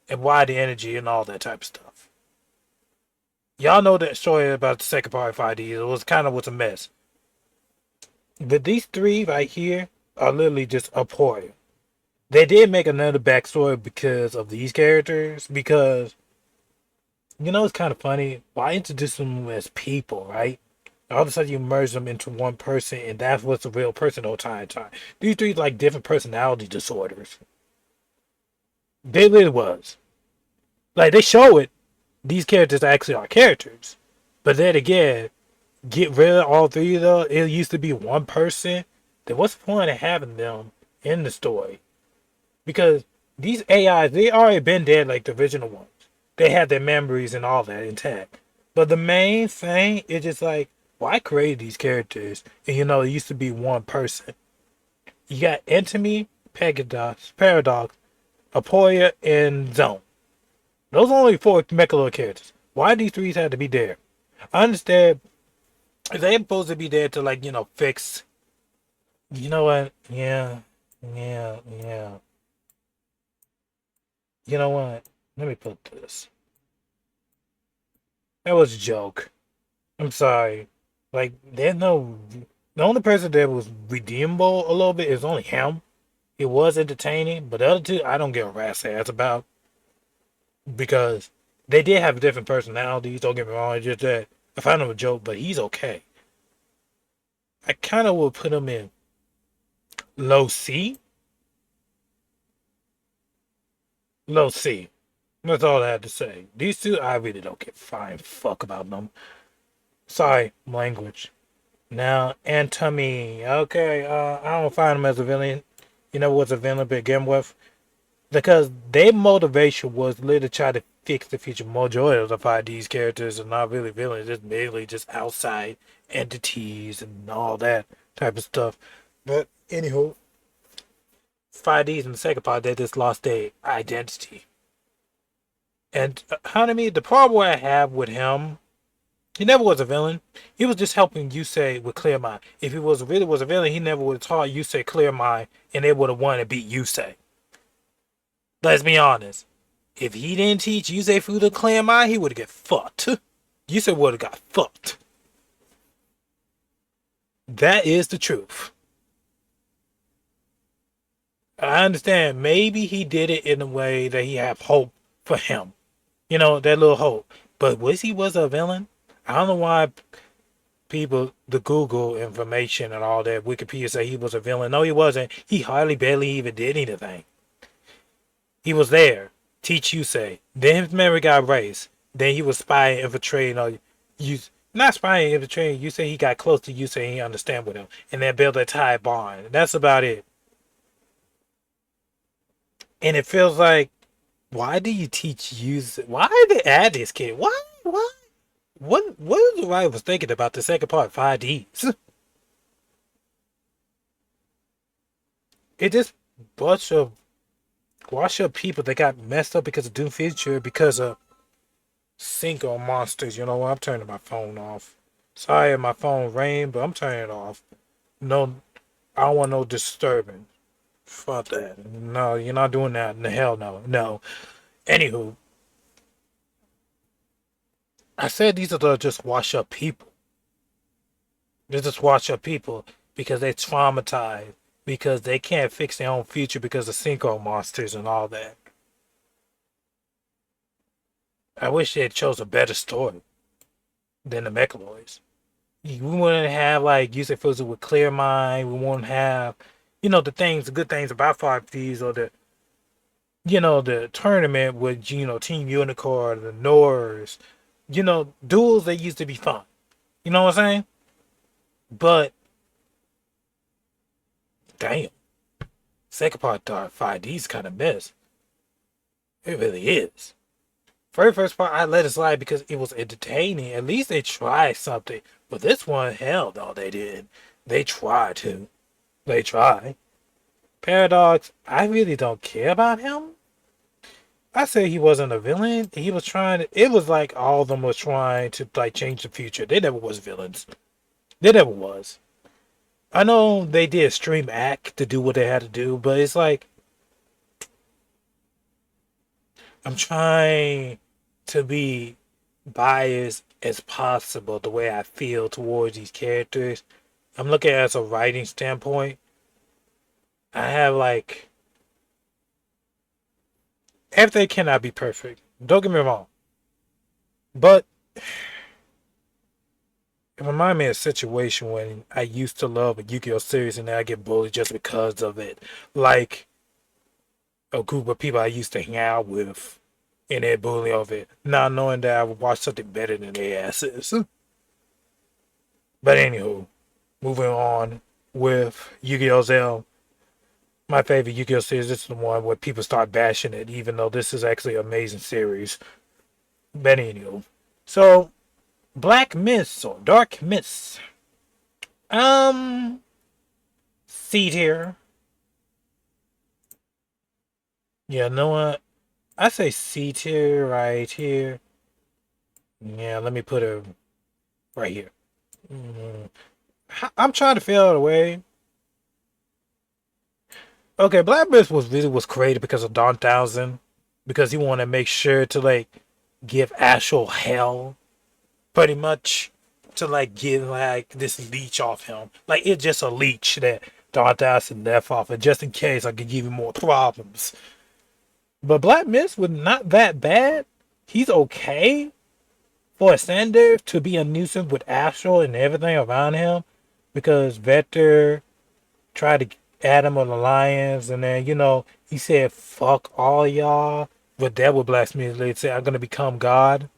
and why the energy and all that type of stuff. Y'all know that story about the second part of 5D. It was kind of was a mess. But these three right here are literally just abhorrent. They did make another backstory because of these characters. Because, it's kind of funny. Why introduce them as people, right? All of a sudden you merge them into one person and that's what's a real person all time. These three like different personality disorders. They really was. Like they show it. These characters actually are characters. But then again, get rid of all three of them. It used to be one person. Then what's the point of having them in the story? Because these AIs, they already been dead like the original ones. They had their memories and all that intact. But the main thing is just like, well, I created these characters, and it used to be one person. You got Entomy, Paradox, Aporia, and Zone. Those are only four Mechalo characters. Why these three had to be there? I understand they're supposed to be there to fix. You know what? Yeah. You know what? Let me put this. That was a joke. I'm sorry. Like, there's no. The only person that was redeemable a little bit is only him. It was entertaining, but the other two, I don't give a rat's ass about. Because they did have different personalities, don't get me wrong. It's just that I find him a joke, but he's okay. I kind of would put him in low C. Low C. That's all I had to say. These two, I really don't give a flying fuck about them. Sorry, language. Now, Antomy. Okay, I don't find him as a villain. You know what's a villain to begin with? Because their motivation was literally to try to fix the future. Majority of the 5D's characters are not really villains, just mainly just outside entities and all that type of stuff. But anywho, 5D's in the second part, they just lost their identity. And Hanami, the problem I have with him, he never was a villain. He was just helping Yusei with Clear Mind. If he was really was a villain, he never would have taught Yusei Clear Mind, and they would have won and beat Yusei. Let's be honest. If he didn't teach Yusei Fudo Clear Mind, he would have got fucked. Yusei would have got fucked. That is the truth. I understand. Maybe he did it in a way that he had hope for him. You know, that little hope. But was a villain? I don't know why people, the Google information and all that, Wikipedia say he was a villain. No, he wasn't. He hardly barely even did anything. He was there. Teach Yusei. Then his memory got erased. Then he was spying, infiltrating, or not spying, infiltrating. Yusei, he got close to Yusei and he understand with him. And then built a tie bond. That's about it. And it feels like, why do you teach Yusei? Why did they add this kid? Why? Why? What was I was thinking about the second part, 5Ds? It just bunch of wash up people that got messed up because of Doom Future because of single monsters. You know what? I'm turning my phone off. Sorry if my phone rang, but I'm turning it off. No, I don't want no disturbance. Fuck that. No, you're not doing that. The hell no. No. Anywho, I said these are the just wash up people. They just wash up people because they're traumatized. Because they can't fix their own future because of Cinco monsters and all that. I wish they had chose a better story than the Mechaloids. We wouldn't have like Yusei Fuzu with Clear Mind. We wouldn't have, the things, the good things about 5Ds or the tournament with, Team Unicorn, the Norse, duels that used to be fun. You know what I'm saying? But, damn. Second part, 5D's kind of mess. It really is. Very first part, I let it slide because it was entertaining. At least they tried something. But this one, hell no, they did. They tried to. They tried. Paradox, I really don't care about him. I say he wasn't a villain. He was trying to. It was like all of them was trying to like change the future. They never was villains. They never was. I know they did a stream act to do what they had to do, but it's like I'm trying to be biased as possible the way I feel towards these characters. I'm looking at it as a writing standpoint. I have like everything cannot be perfect. Don't get me wrong. But it reminds me of a situation when I used to love a Yu-Gi-Oh series and then I get bullied just because of it. Like a group of people I used to hang out with and they bully over it, not knowing that I would watch something better than their asses. But anywho, moving on with Yu-Gi-Oh! Zell. My favorite Yu-Gi-Oh! Series. This is the one where people start bashing it, even though this is actually an amazing series. But anywho. So, Black Mists or Dark Mists. C tier. Yeah, no one. I say C tier right here. Yeah, let me put it right here. I'm trying to figure out a way. Okay, Black Mist was created because of Don Thousand, because he wanted to make sure to like give actual hell, pretty much, to like give like this leech off him. Like it's just a leech that Don Thousand left off, and just in case I could give him more problems. But Black Mist was not that bad. He's okay. for Ascender to be a nuisance with Astral and everything around him, because Vector tried to add him an alliance, and then he said fuck all y'all. But Devil Blasphemy later said I'm gonna become God,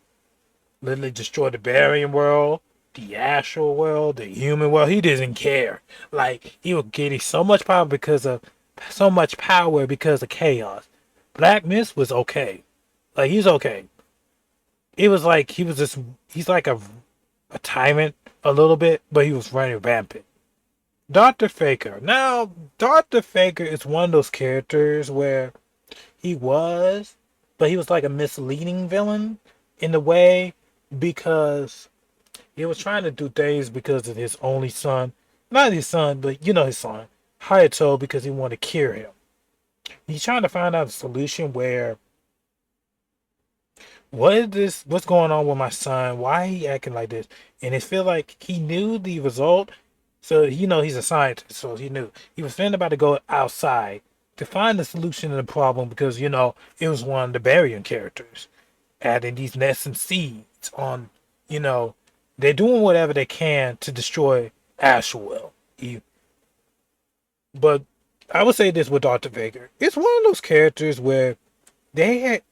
literally destroy the Barian world, the Astral world, the human world. He doesn't care. Like he was getting so much power because of chaos. Black Mist was okay. Like he's okay. It was like he's like a tyrant a little bit, but he was running rampant. Dr. Faker. Now, Dr. Faker is one of those characters where he was, but he was like a misleading villain in a way, because he was trying to do things because of his only son. Not his son, but his son, Hayato, because he wanted to cure him. He's trying to find out a solution where, what is this? What's going on with my son? Why he acting like this? And it feel like he knew the result. So he's a scientist, so he knew he was then about to go outside to find the solution to the problem, because it was one of the Barian characters adding these nests and seeds on. You know, they're doing whatever they can to destroy Ashwell. But I would say this with Doctor Vader: it's one of those characters where they had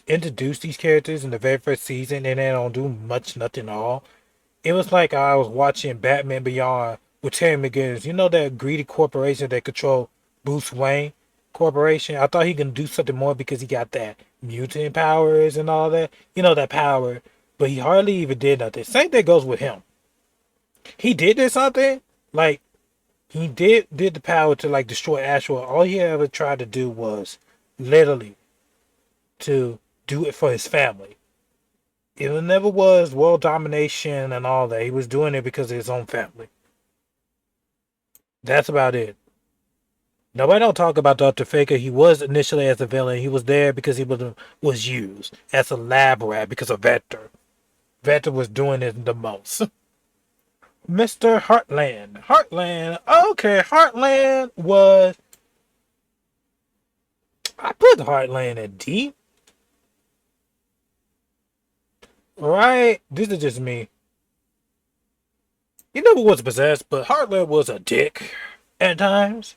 introduced these characters in the very first season, and they don't do much, nothing at all. It was like I was watching Batman Beyond with Terry McGinnis. You know that greedy corporation that control Bruce Wayne Corporation? I thought he could do something more because he got that mutant powers and all that. That power. But he hardly even did nothing. Same thing goes with him. He did something. Like, he did the power to, like, destroy Ashwell. All he ever tried to do was literally to do it for his family. It never was world domination and all that. He was doing it because of his own family. That's about it. Nobody don't talk about Dr. Faker. He was initially as a villain. He was there because he was used as a lab rat because of Vector. Vector was doing it the most. Mr. Heartland. Heartland. Okay, Heartland was. I put Heartland at D. Right? This is just me. He never was possessed, but Heartland was a dick at times.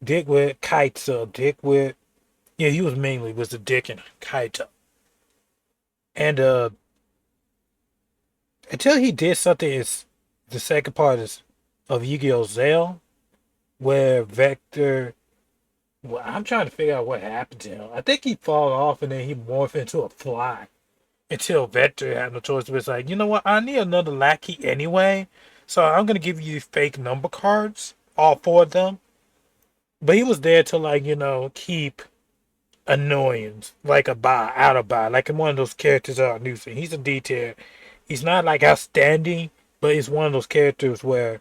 Dick with Kaito. Dick with. Yeah, he was a dick in Kaito. And until he did something, is the second part is of Yu-Gi-Oh! Zell, where Vector. Well, I'm trying to figure out what happened to him. I think he fall off and then he morphed into a fly. Until Vector had no choice, but it's like, you know what? I need another lackey anyway, so I'm gonna give you fake number cards, all four of them. But he was there to, like, keep annoyance, like a buy out of buy, like one of those characters that are nuisance. He's a detail. He's not like outstanding, but he's one of those characters where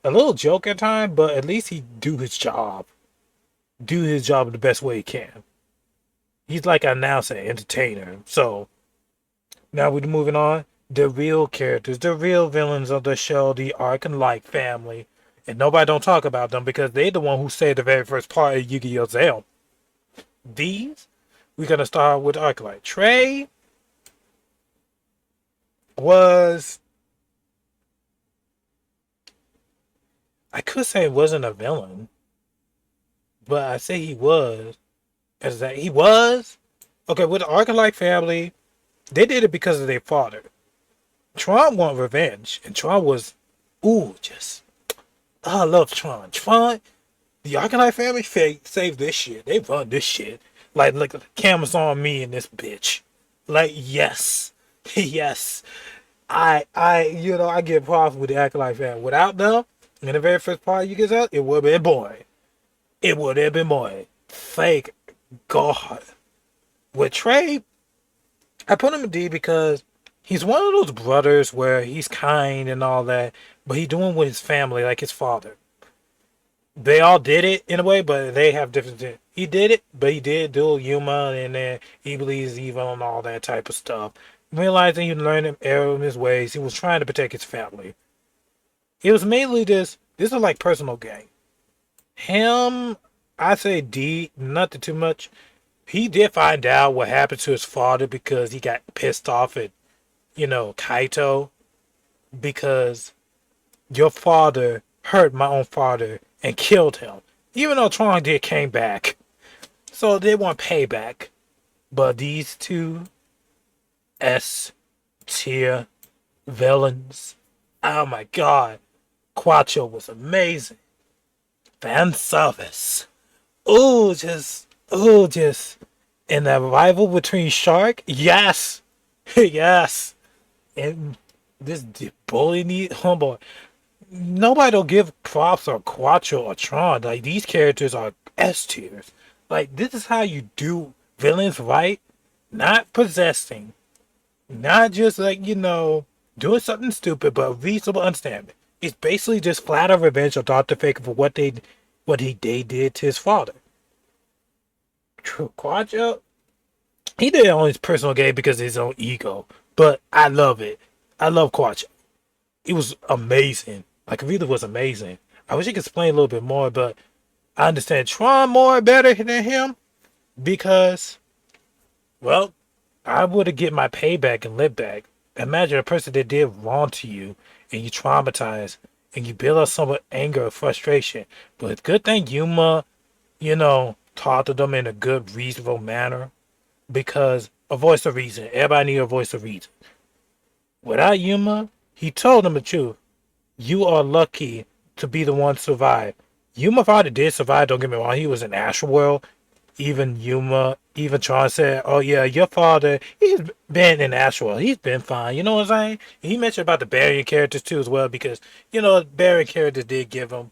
a little joke at time, but at least he do his job the best way he can. He's like an announcer, entertainer. So now we're moving on. The real characters, the real villains of the show, the Arcanine family. And nobody don't talk about them because they're the one who saved the very first part of Yu-Gi-Oh! Zell. These, we're going to start with Arcanine. Trey was... I could say it wasn't a villain, but I say he was. As that he was? Okay, with the Arcanine family, they did it because of their father. Tron wanted revenge, and Tron was, just, I love Tron. Tron, the Arcanine family saved this shit. They run this shit. Like, look, the camera's on me and this bitch. Like, yes, yes. I get props with the Arcanine family. Without them, in the very first part you get out, it would have been boy. It would have been boy. Thank God. With Trey, I put him in D because he's one of those brothers where he's kind and all that, but he doing with his family like his father. They all did it in a way, but they have different. He did it, but he did do humor, and then he believes evil and all that type of stuff. Realizing he learned him error in his ways, he was trying to protect his family. It was mainly this. This is like personal gain. Him, I say D, nothing too much. He did find out what happened to his father because he got pissed off at Kaito, because your father hurt my own father and killed him. Even though Tron did came back. So they want payback. But these two S tier villains, oh my god. Quattro was amazing. Fan service. Just. And the rival between Shark, yes. Yes. And this bully need homeboy. Nobody will give props or Quattro or Tron. Like, these characters are S tiers. Like, this is how you do villains right. Not possessing. Not just like, doing something stupid, but reasonable understanding. It's basically just flat out revenge on Dr. Faker for what they did to his father. True Quattro, he did it on his personal game because of his own ego. But I love it. I love Quattro. It was amazing. Like, it really was amazing. I wish I could explain a little bit more, but I understand Tron more better than him because, well, I would have get my payback and live back. Imagine a person that did wrong to you and you traumatize and you build up some anger or frustration. But good thing Yuma, taught to them in a good, reasonable manner because a voice of reason. Everybody need a voice of reason. Without Yuma, he told them the truth. You are lucky to be the one to survive. Yuma father did survive, don't get me wrong. He was in Astral World. Even Tron said, oh yeah, your father, he's been in Astral World. He's been fine. You know what I'm saying? He mentioned about the Baryon characters too as well because, Baryon characters did give him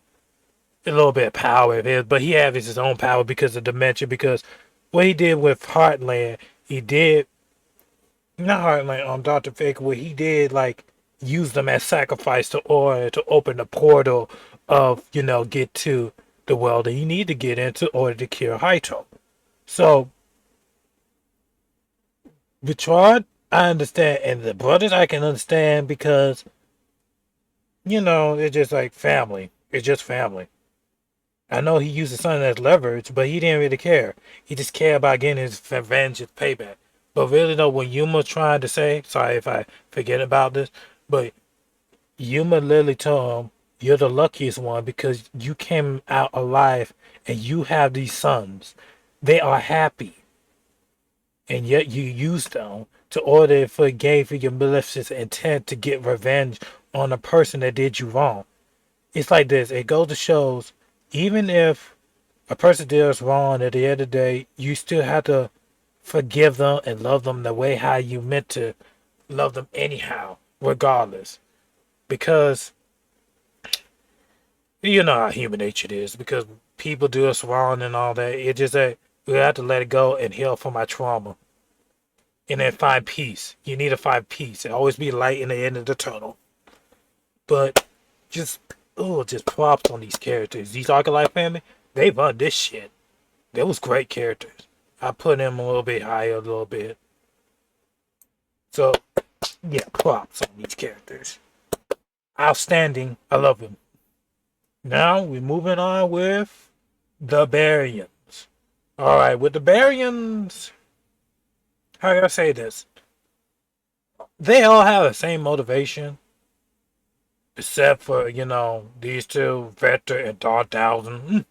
a little bit of power of his, but he has his own power because of dementia, because what he did with Heartland, he did, not Heartland, Dr. Faker, where he did like use them as sacrifice to order to open the portal of, get to the world that you need to get into order to cure Hyto. So Bertrand, I understand, and the brothers I can understand because, it's just like family. It's just family. I know he used his son as leverage, but he didn't really care. He just cared about getting his revenge, his payback. But really though, when Yuma tried to say, sorry if I forget about this, but Yuma literally told him, you're the luckiest one because you came out alive and you have these sons. They are happy. And yet you used them to order for gain for your malicious intent to get revenge on a person that did you wrong. It's like this. It goes to shows, even if a person did us wrong, at the end of the day, you still have to forgive them and love them the way how you meant to love them anyhow, regardless. Because you know how human nature is. Because people do us wrong and all that. It just that we have to let it go and heal from our trauma, and then find peace. You need to find peace and always be light in the end of the tunnel. But just just props on these characters. These Arcalife family, they run this shit. They was great characters. I put them a little bit higher, a little bit. So yeah, props on these characters. Outstanding. I love them. Now we're moving on with the Baryons. Alright, with the Baryons, how can I say this? They all have the same motivation, except for, these two, Vector and Dark Thousand.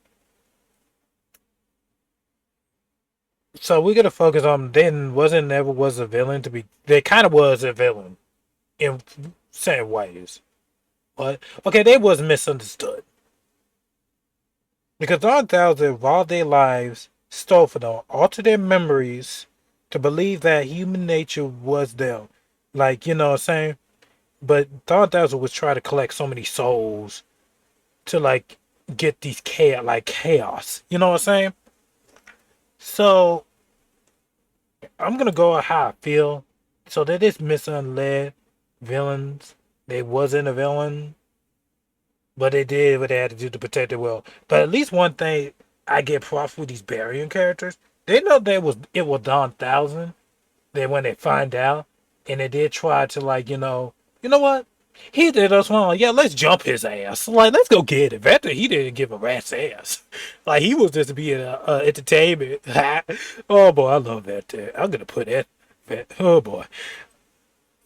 So we're gonna focus on then wasn't never was a villain to be, they kinda was a villain in certain ways. But okay, they was misunderstood. Because Dark Thousand while their lives stole from them, altered their memories to believe that human nature was them. Like, you know what I'm saying? But Dark Thousand was trying to collect so many souls to like get these chaos. You know what I'm saying? So I'm gonna go with how I feel. So that is misunderstood villains. They wasn't a villain, but they did what they had to do to protect the world. But at least one thing I get props with these Baryon characters. They know it was Don Thousand. Then when they find out, and they did try to like, you know what? He did us wrong. Yeah, let's jump his ass. Like, let's go get it. After he didn't give a rat's ass. Like, he was just being entertainment. Oh boy, I love that. I'm gonna put that. Oh boy,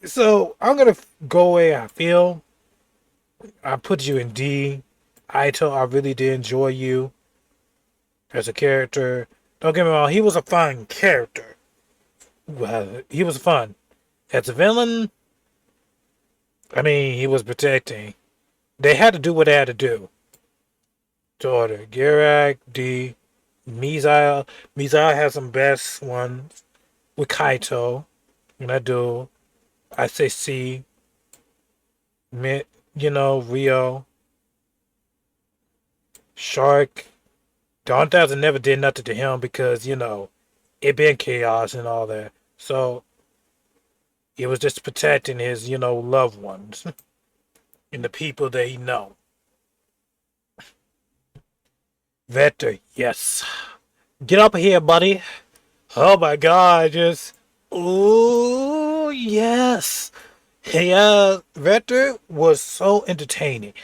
So I'm gonna go away. I feel I put you in D. I really did enjoy you as a character. Don't get me wrong, he was a fun character. He was fun. As a villain, I mean, he was protecting. They had to do what they had to do to order. Girak, D, Misael. Misael has some best ones with Kaito. And I do. I say C. Rio, Shark. Dawn Thousand never did nothing to him because, it been chaos and all that. So he was just protecting his, loved ones and the people that he know. Vector, yes. Get up here, buddy. Oh my god, just ooh yes. Yeah, Vector was so entertaining.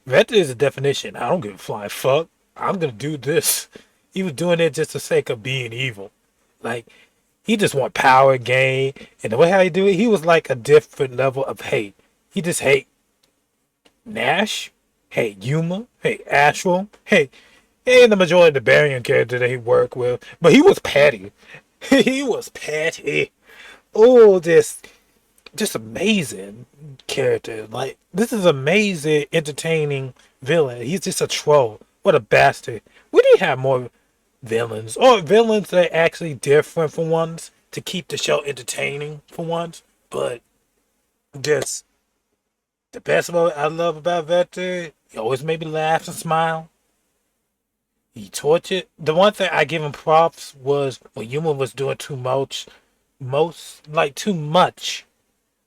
Vector is a definition. I don't give a flying fuck. I'm gonna do this. He was doing it just for the sake of being evil. Like he just want power gain, and the way how he do it, he was like a different level of hate. He just hate Nash, hate Yuma, hate Astral, hate the majority of the Baryon character that he worked with. But he was petty. He was petty. Oh, just amazing character. Like this is amazing, entertaining villain. He's just a troll. What a bastard. We need to have more villains or villains that are actually different for once to keep the show entertaining for once. But just the best of what I love about Vector, he always made me laugh and smile. He tortured. The one thing I give him props was when Yuma was doing too much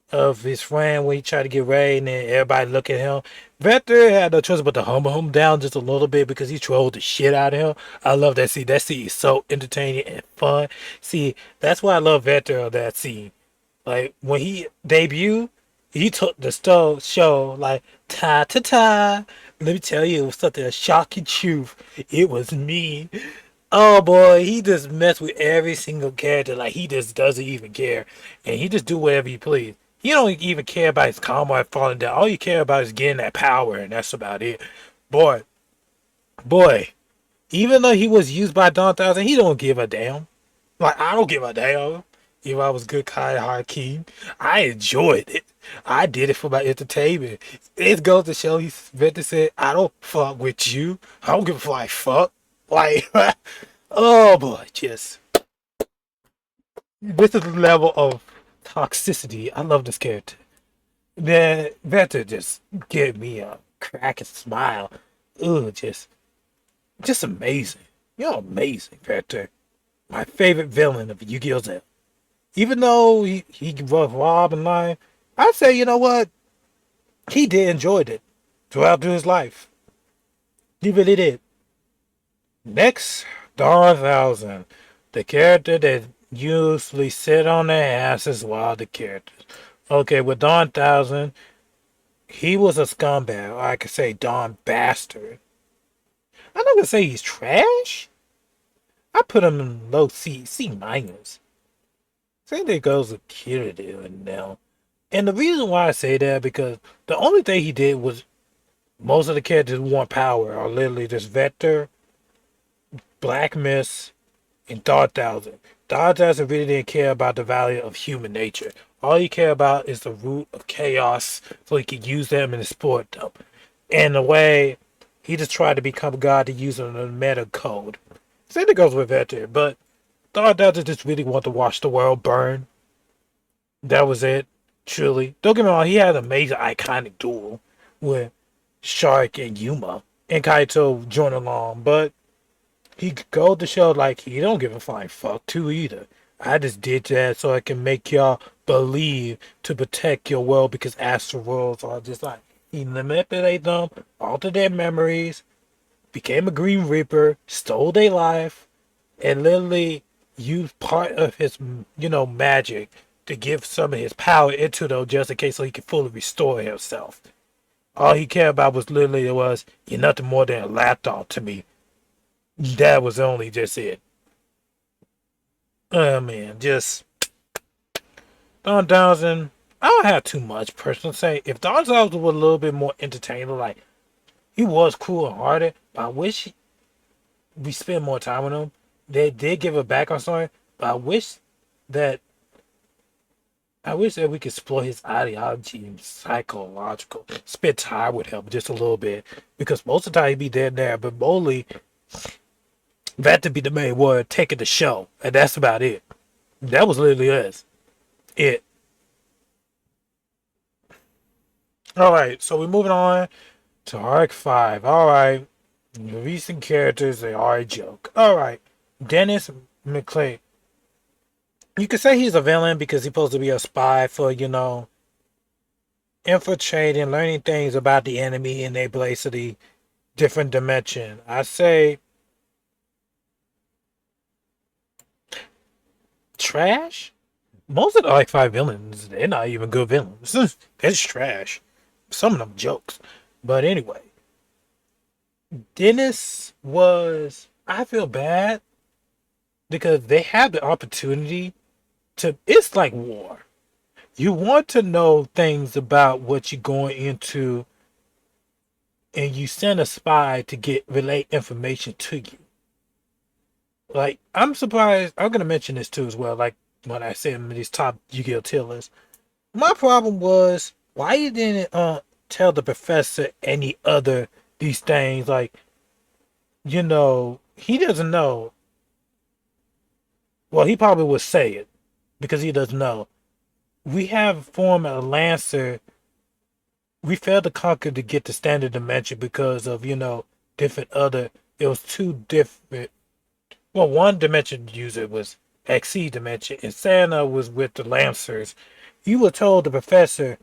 of his friend when he tried to get Ray and then everybody look at him. Vector had no choice but to humble him down just a little bit because he trolled the shit out of him. I love that scene. That scene is so entertaining and fun. See, that's why I love Vector of that scene. Like when he debuted, he took the show like ta ta ta. Let me tell you, it was such a shocking truth. It was me. Oh boy, he just messed with every single character like he just doesn't even care, and he just do whatever he please. He don't even care about his karma falling down. All you care about is getting that power, and that's about it. Boy, boy, even though he was used by Don Thousand, he don't give a damn. Like I don't give a damn if I was good Kai Hakeem. I enjoyed it. I did it for my entertainment. It goes to show he's meant to say, I don't fuck with you. I don't give a flying fuck. Like oh boy, just this is the level of toxicity. I love this character. The Vector just give me a cracking smile. Ugh, just amazing. You're amazing, Vector. My favorite villain of Yu-Gi-Oh! Z. Even though he was robbed in life, I say, you know what? He did enjoy it throughout his life. He really did. Next, Dawn Thousand. The character that usually sit on their asses while the characters. Okay, with Dawn Thousand, he was a scumbag. Or I could say Dawn Bastard. I'm not gonna say he's trash. I put him in low C minus. Same thing goes with Kiryu and now. And the reason why I say that because the only thing he did was most of the characters who want power are literally just Vector, Black Mist, and Dark Thousand. Dark Thousand really didn't care about the value of human nature. All he cared about is the root of chaos so he could use them and exploit them. In a way, he just tried to become God to use them in the meta code. Same thing goes with Vector, but Dark Thousand just really wanted to watch the world burn. That was it. Truly. Don't get me wrong, he had an amazing iconic duel with Shark and Yuma and Kaito joined along, but he could go to show like he don't give a flying fuck too either. I just did that so I can make y'all believe to protect your world because astral worlds are just like he manipulate them, alter their memories, became a Green Reaper, stole their life, and literally used part of his magic to give some of his power into them just in case so he could fully restore himself. All he cared about was literally was you're nothing more than a lapdog to me. That was only just it. Oh man, just Don Townsend. I don't have too much personal say. If Dark Souls was a little bit more entertaining, like he was cool and hearted, but I wish we spent more time with him. They did give a background story, but that I wish that we could explore his ideology and psychological. Spend time with him just a little bit, because most of the time he'd be dead there, but mostly that to be the main one taking the show, and that's about it. That was literally us. It. All right, so we're moving on to Arc 5. All right, the recent characters, they are a joke. All right, Dennis McClay. You could say he's a villain because he's supposed to be a spy for, infiltrating, learning things about the enemy in their place of the different dimension. I say trash. Most of the like five villains, they're not even good villains. They're just trash. Some of them jokes. But anyway, Dennis was. I feel bad because they had the opportunity to. It's like war. You want to know things about what you're going into, and you send a spy to get relate information to you. Like, I'm surprised. I'm gonna mention this too as well. Like when I said these top Yu-Gi-Oh tier lists. My problem was why you didn't tell the professor any other these things. Like, he doesn't know. Well, he probably would say it because he doesn't know. We have formed a Lancer. We failed to conquer to get the standard dimension because of different other. It was two different. Well, one dimension user was XC dimension, and Santa was with the Lancers. You were told the professor,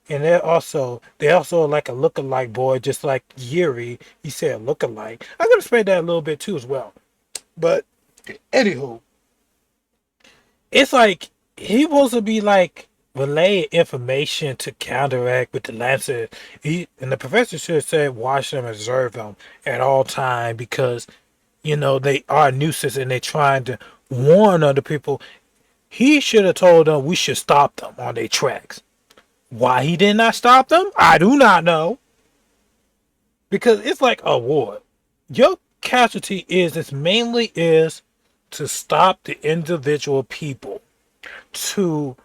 and they also like a lookalike boy, just like Yuri. He said lookalike. I'm gonna explain that a little bit too as well. But anywho, it's like he supposed to be like relaying information to counteract with the Lancer. And the professor should have said watch them, observe them at all time because they are a nuisance and they're trying to warn other people. He should have told them we should stop them on their tracks. Why he did not stop them, I do not know. Because it's like a war. Your casualty is mainly is to stop the individual people. To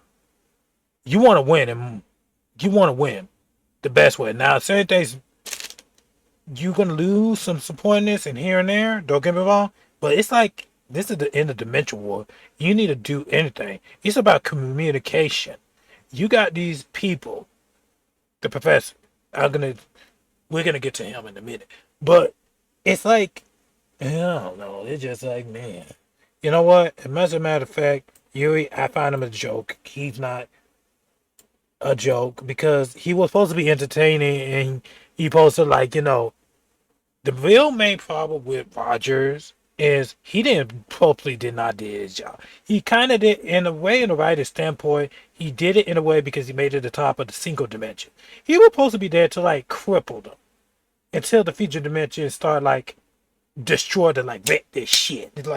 you want to win and you want to win the best way. Now certain things you're gonna lose some supportness and here and there. Don't get me wrong, but it's like this is the end of dimension war. You need to do anything. It's about communication. You got these people. The professor. I'm gonna. We're gonna get to him in a minute, but it's like I don't know. It's just like man. You know what? As a matter of fact, Yuri, I find him a joke. He's not a joke because he was supposed to be entertaining and he supposed to the real main problem with Rogers is he didn't probably did not do his job. He kind of did in a way, in the writer's standpoint, he did it in a way because he made it the top of the single dimension. He was supposed to be there to cripple them until the future dimension start destroy them wreck this shit. It's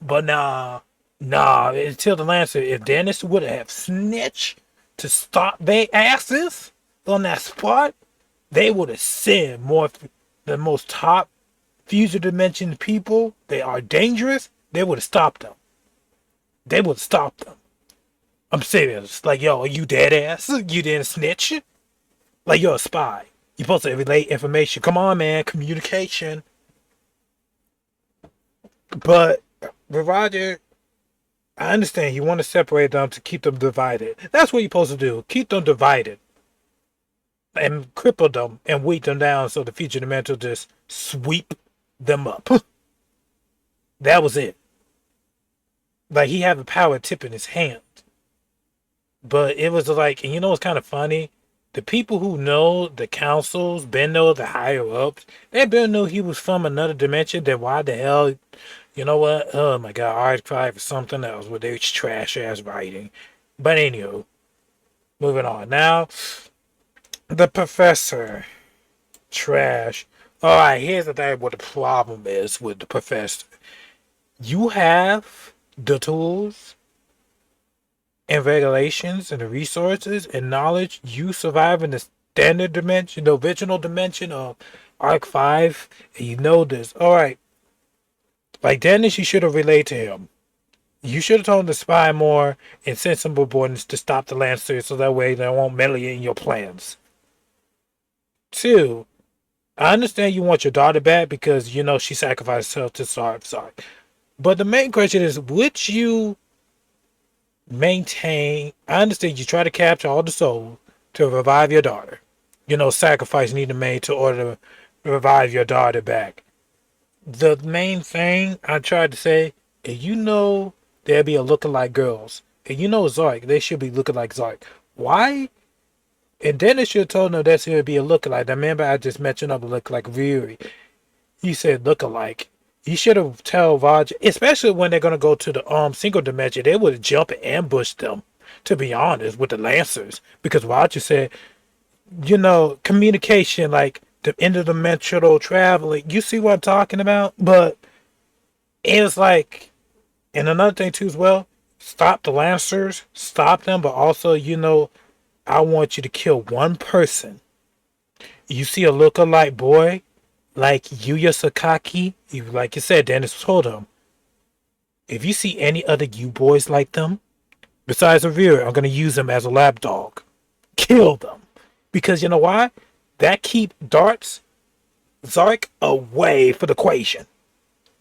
but nah. Until the Lancer, if Dennis would have snitched to stop their asses on that spot, they would have sent more the most top future dimension people. They are dangerous. They would have stopped them. They would have stopped them. I'm serious. Like, yo, are you dead ass? You didn't snitch? Like, you're a spy. You're supposed to relay information. Come on, man. Communication. But with Roger, I understand you want to separate them to keep them divided. That's what you're supposed to do. Keep them divided. And cripple them and weight them down so the future dimension just sweep them up. That was it. Like he had the power tip in his hand. But it was like, and it's kind of funny. The people who know the councils, been know the higher ups, they been knew he was from another dimension. Then why the hell, you know what? Oh my God, Archive is something else with their trash ass writing. But anywho, moving on. Now, the professor. Trash. Alright, here's the thing what the problem is with the professor. You have the tools and regulations and the resources and knowledge you survive in the standard dimension, the original dimension of Arc 5, and you know this. Alright, like Dennis, you should have relayed to him. You should have told him to spy more and send some subordinates to stop the Lancers so that way they won't meddle in your plans. Two, I understand you want your daughter back because you know she sacrificed herself to sorry. But the main question is, would you maintain? I understand you try to capture all the souls to revive your daughter. You know, sacrifice needed made to order to revive your daughter back. The main thing I tried to say is, you know, there'll be a lookalike girls, and you know Zark, they should be looking like Zark. Why? And then they should have told them that's gonna be a lookalike. I remember I just mentioned up a lookalike Riri. He said lookalike. You should have tell Roger, especially when they're gonna go to the single dimension, they would have jumped and ambushed them. To be honest, with the Lancers, because Roger said, you know, communication like the interdimensional traveling. You see what I'm talking about? But it's like, and another thing too as well. Stop the Lancers, stop them, but also, you know, I want you to kill one person. You see a lookalike boy like Yuya Sakaki, like you said, Dennis told him, if you see any other you boys like them, besides Revere, I'm gonna use them as a lap dog. Kill them. Because you know why? That keep darts Zark away for the equation.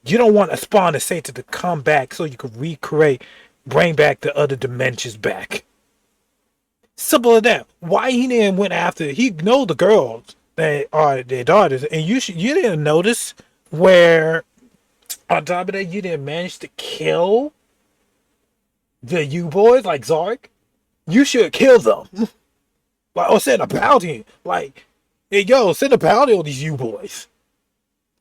You don't want a spawn to say to come back so you can recreate, bring back the other dimensions back. Simple as that. Why he didn't went after? He know the girls that are their daughters, and you didn't notice where on top of that you didn't manage to kill the U boys like Zark. You should kill them. Like, or send a bounty. Like, hey yo, send a bounty on these U boys.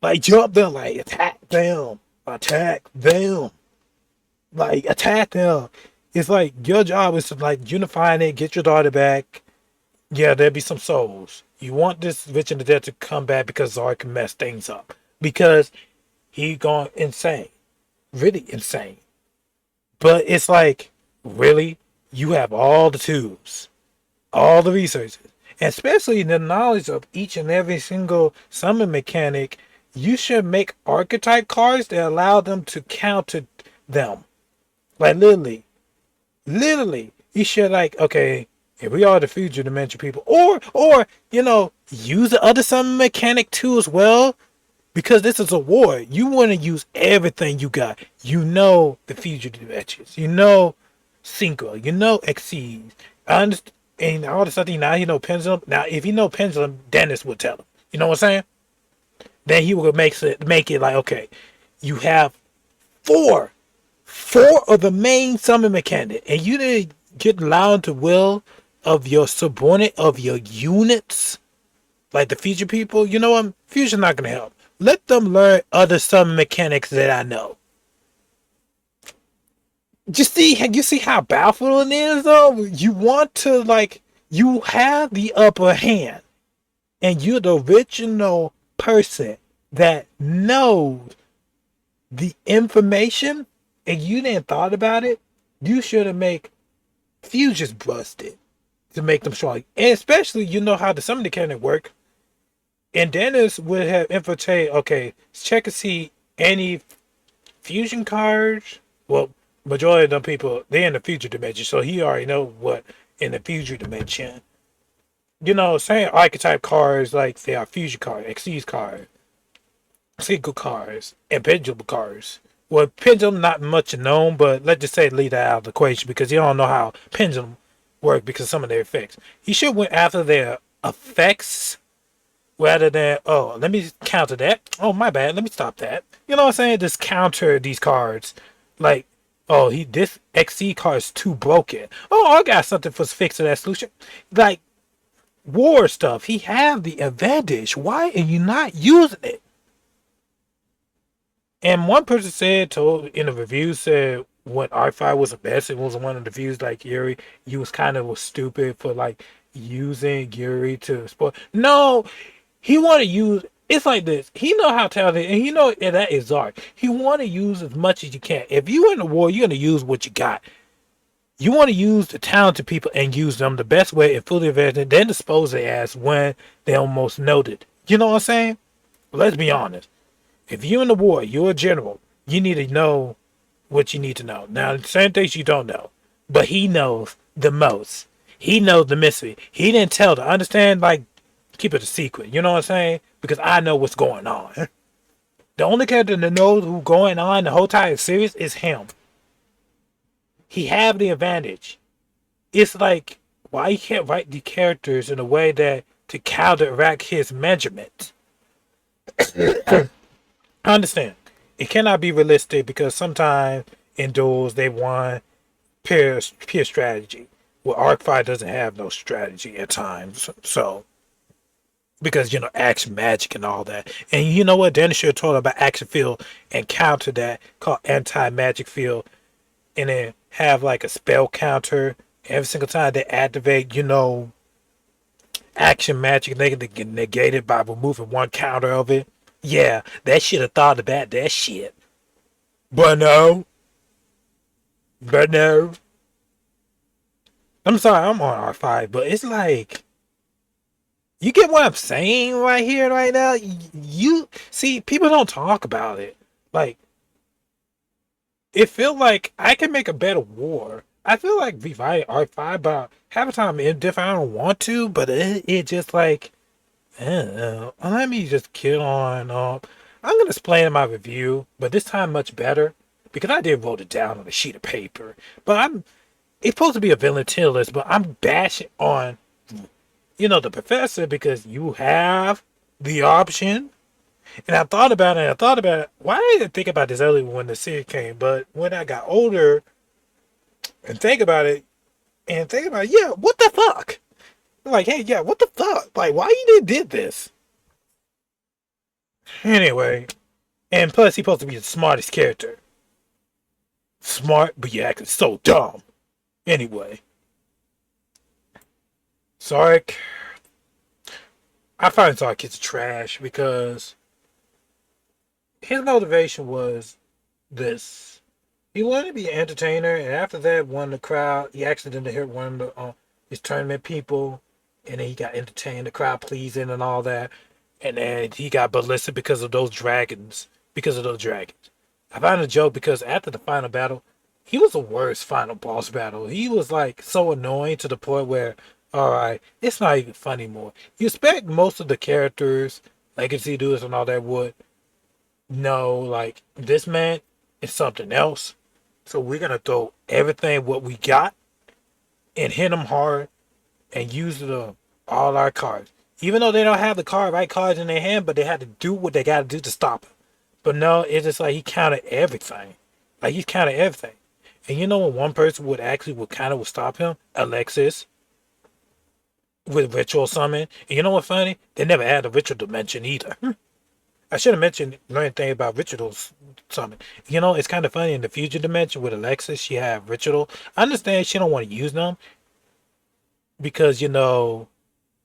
Like, jump them. Like, attack them. Attack them. Like, attack them. It's like your job is to like unify it, get your daughter back. Yeah, there'll be some souls. You want this Rich and the Dead to come back because Zark can mess things up. Because he gone insane. Really insane. But it's like, really? You have all the tools. All the resources. And especially the knowledge of each and every single summon mechanic. You should make archetype cards that allow them to counter them. Like literally, you should like, okay, if we are the future dimension people, or you know, use the other summon mechanic too as well, because this is a war. You want to use everything you got. You know the future dimensions. You know Synchro. You know Xyz. I understand, and all of a sudden now you know Pendulum. Now if you know Pendulum, Dennis would tell him. You know what I'm saying? Then he would make it like, okay, you have four of the main summon mechanic, and you didn't get allowed to will of your subordinate of your units, like the future people. You know what? Fusion's not gonna help. Let them learn other summon mechanics that I know. You see how baffling it is though? You want to like, you have the upper hand, and you're the original person that knows the information, and you didn't thought about it. You should have make fusions busted to make them strong. And especially, you know how the summon mechanic work. And Dennis would have infiltrated, okay, check and see any fusion cards. Well, majority of them people, they're in the future dimension, so he already know what in the future dimension. You know, same archetype cards like they are fusion cards, Xyz cards, single cards, and pendulum cards. Well, pendulum not much known, but let's just say leave that out of the equation because you don't know how pendulum work because of some of their effects. He should went after their effects rather than, oh, let me counter that. Oh, my bad. Let me stop that. You know what I'm saying? Just counter these cards. Like, oh, this XC card is too broken. Oh, I got something for fixing that solution. Like, war stuff. He have the advantage. Why are you not using it? And one person told in the review said when R5 was the best, it was one of the views like Yuri, you was kind of stupid for like using Yuri to spoil. No, he want to use. It's like this. He know how talented, and he know that is art. He want to use as much as you can. If you in the war, you're gonna use what you got. You want to use the talented people and use them the best way and fully invest in, then dispose their ass when they're almost noted. You know what I'm saying? Let's be honest. If you're in the war, you're a general, you need to know what you need to know. Now, certain things you don't know, but he knows the most. He knows the mystery. He didn't tell to understand, like, keep it a secret. You know what I'm saying? Because I know what's going on. The only character that knows what's going on the whole entire series is him. He have the advantage. It's like, why you can't write the characters in a way that to counteract his measurements? I understand. It cannot be realistic because sometimes in duels they want pure strategy. Well, Arc 5 doesn't have no strategy at times. So, because, action magic and all that. And you know what? Dennis should have told about action field and counter that called anti magic field. And then have like a spell counter every single time they activate, action magic. They get negated by removing one counter of it. Yeah, that should have thought about that shit. But no. But no. I'm sorry, I'm on R5, but it's like, you get what I'm saying right here, right now? You see, people don't talk about it. Like, it feel like I can make a better war. I feel like rewriting R5, but half the time if I don't want to, but it just like, I don't know. Let me just get on. I'm gonna explain in my review, but this time much better because I did wrote it down on a sheet of paper. But it's supposed to be a villain tier list, but I'm bashing on, the professor because you have the option. And I thought about it. Why did I think about this earlier when the series came? But when I got older and think about it, yeah, what the fuck? Like, hey, yeah, what the fuck? Like, why you did this? Anyway, and plus he's supposed to be the smartest character. Smart, but you acting so dumb. Anyway, Sark, I find Sark is trash because his motivation was this. He wanted to be an entertainer, and after that, won the crowd. He accidentally hit one of his tournament people, and then he got entertained, the crowd pleasing and all that. And then he got ballistic because of those dragons. I found a joke because after the final battle, he was the worst final boss battle. He was like so annoying to the point where, alright, it's not even fun anymore. You expect most of the characters, Legacy Dudes and all that would know, like, this man is something else. So we're gonna throw everything what we got and hit them hard and use all our cards. Even though they don't have the right cards in their hand, but they had to do what they gotta do to stop him. But no, it's just like he counted everything. Like he's counted everything. And you know what one person would stop him? Alexis with ritual summon. And you know what funny? They never had a ritual dimension either. I should have mentioned learned thing about ritual summon. It's kind of funny in the future dimension with Alexis, she had ritual. I understand she don't want to use them because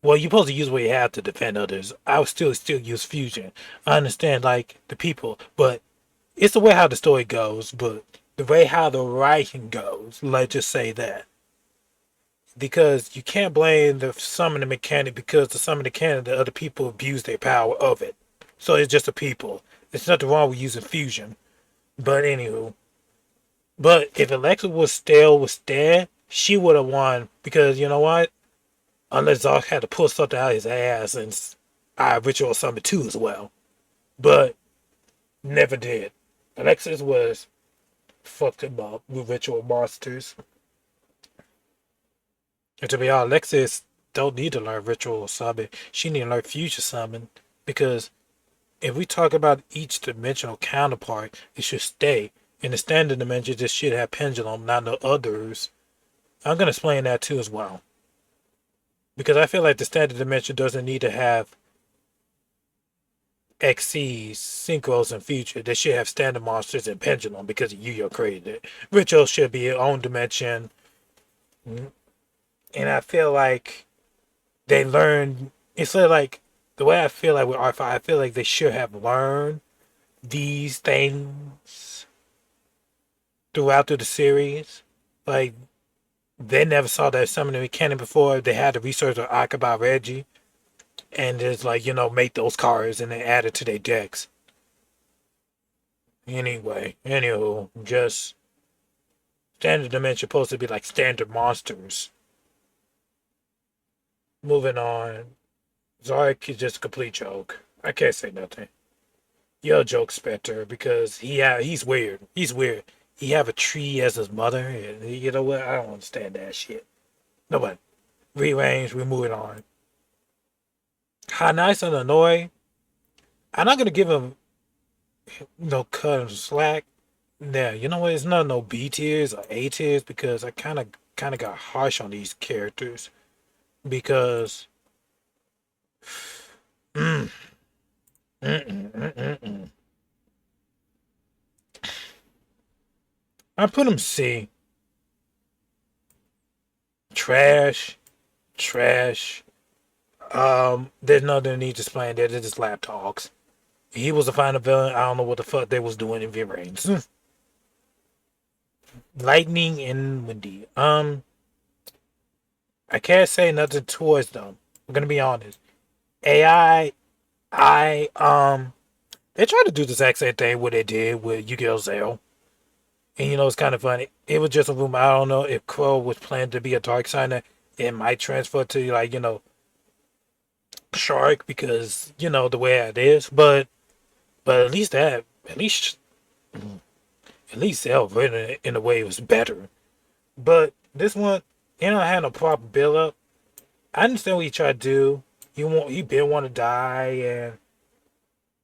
well, you're supposed to use what you have to defend others. I would still use fusion. I understand like the people, but it's the way how the story goes, but the way how the writing goes, let's just say that. Because you can't blame the summoning mechanic because the summoning mechanic, the other people abuse their power of it. So it's just the people. There's nothing wrong with using fusion. But anywho. But if Alexa was dead, she would have won. Because you know what? Unless Zark had to pull something out of his ass and I ritual summon too as well. But never did. Alexis was fucked him up with ritual monsters. And to be honest, Alexis don't need to learn ritual summon. She need to learn fusion summon. Because if we talk about each dimensional counterpart, it should stay. In the standard dimension, this should have pendulum, not no others. I'm going to explain that too as well. Because I feel like the standard dimension doesn't need to have XCs, synchros, and future. They should have standard monsters and pendulum because Yu-Gi-Oh created it. Ritual should be its own dimension. And I feel like they learned. It's like the way I feel like with R5, I feel like they should have learned these things throughout the series. Like They never saw that summoning mechanic before. They had to research on Akaba Reggie and just like, make those cards and then add it to their decks. Anyway, anywho, just standard dimension supposed to be like standard monsters. Moving on. Zark is just a complete joke. I can't say nothing. You're a joke, Spectre, because he's weird. He's weird. He have a tree as his mother, and you know what? I don't understand that shit. No, but rearrange, we're moving on. How nice and annoy. I'm not gonna give him no cut him slack. Yeah, you know what? It's not no B tiers or A tiers because I kind of got harsh on these characters because mm, mm, mm, mm, mm. I put him C. Trash, trash. There's nothing need to explain there. They're just lap talks. He was a final villain. I don't know what the fuck they was doing in V-Reigns. Lightning and Windy. I can't say nothing towards them. I'm gonna be honest. AI, they tried to do the exact same thing what they did with Yu-Gi-Oh! Zell. And it's kind of funny. It was just a rumor. I don't know if Crow was planning to be a dark signer. It might transfer to like, Shark because, the way it is. But at least Zell written in a way it was better. But this one, I had no proper build up. I understand what he tried to do. He didn't want to die, and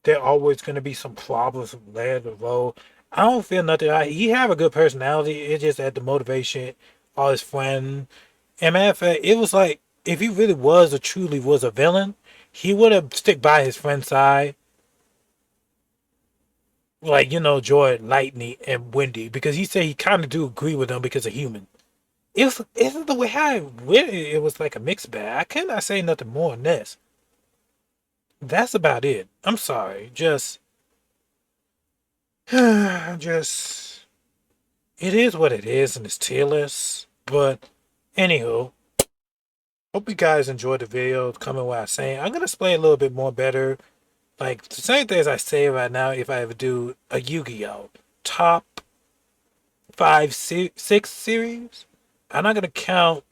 there always gonna be some problems later the road. I don't feel nothing. He have a good personality. It's just that the motivation, all his friends. And matter of fact, it was like if he really was or truly was a villain, he would have stick by his friend's side, like Joy, Lightning, and Wendy, because he said he kind of do agree with them because of human. It's the way how it was like a mixed bag. I cannot say nothing more than this. That's about it. I'm sorry. Just it is what it is, and it's tearless. But anywho, hope you guys enjoyed the video. Coming what I'm saying, I'm gonna explain a little bit more better. Like the same things I say right now. If I ever do a Yu-Gi-Oh top 6 series, I'm not gonna count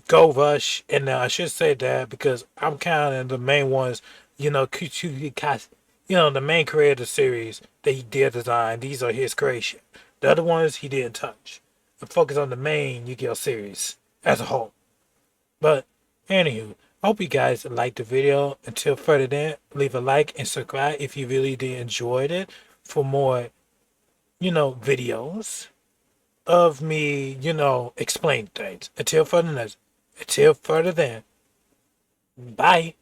Go Rush, and I should say that because I'm counting the main ones. Kuchuki Kas, the main creator series that he did design. These are his creation. The other ones he didn't touch. I focus on the main Yu-Gi-Oh series as a whole. But anywho, I hope you guys liked the video. Until further then, leave a like and subscribe if you really did enjoyed it for more, videos of me, explain things. Until further then, bye.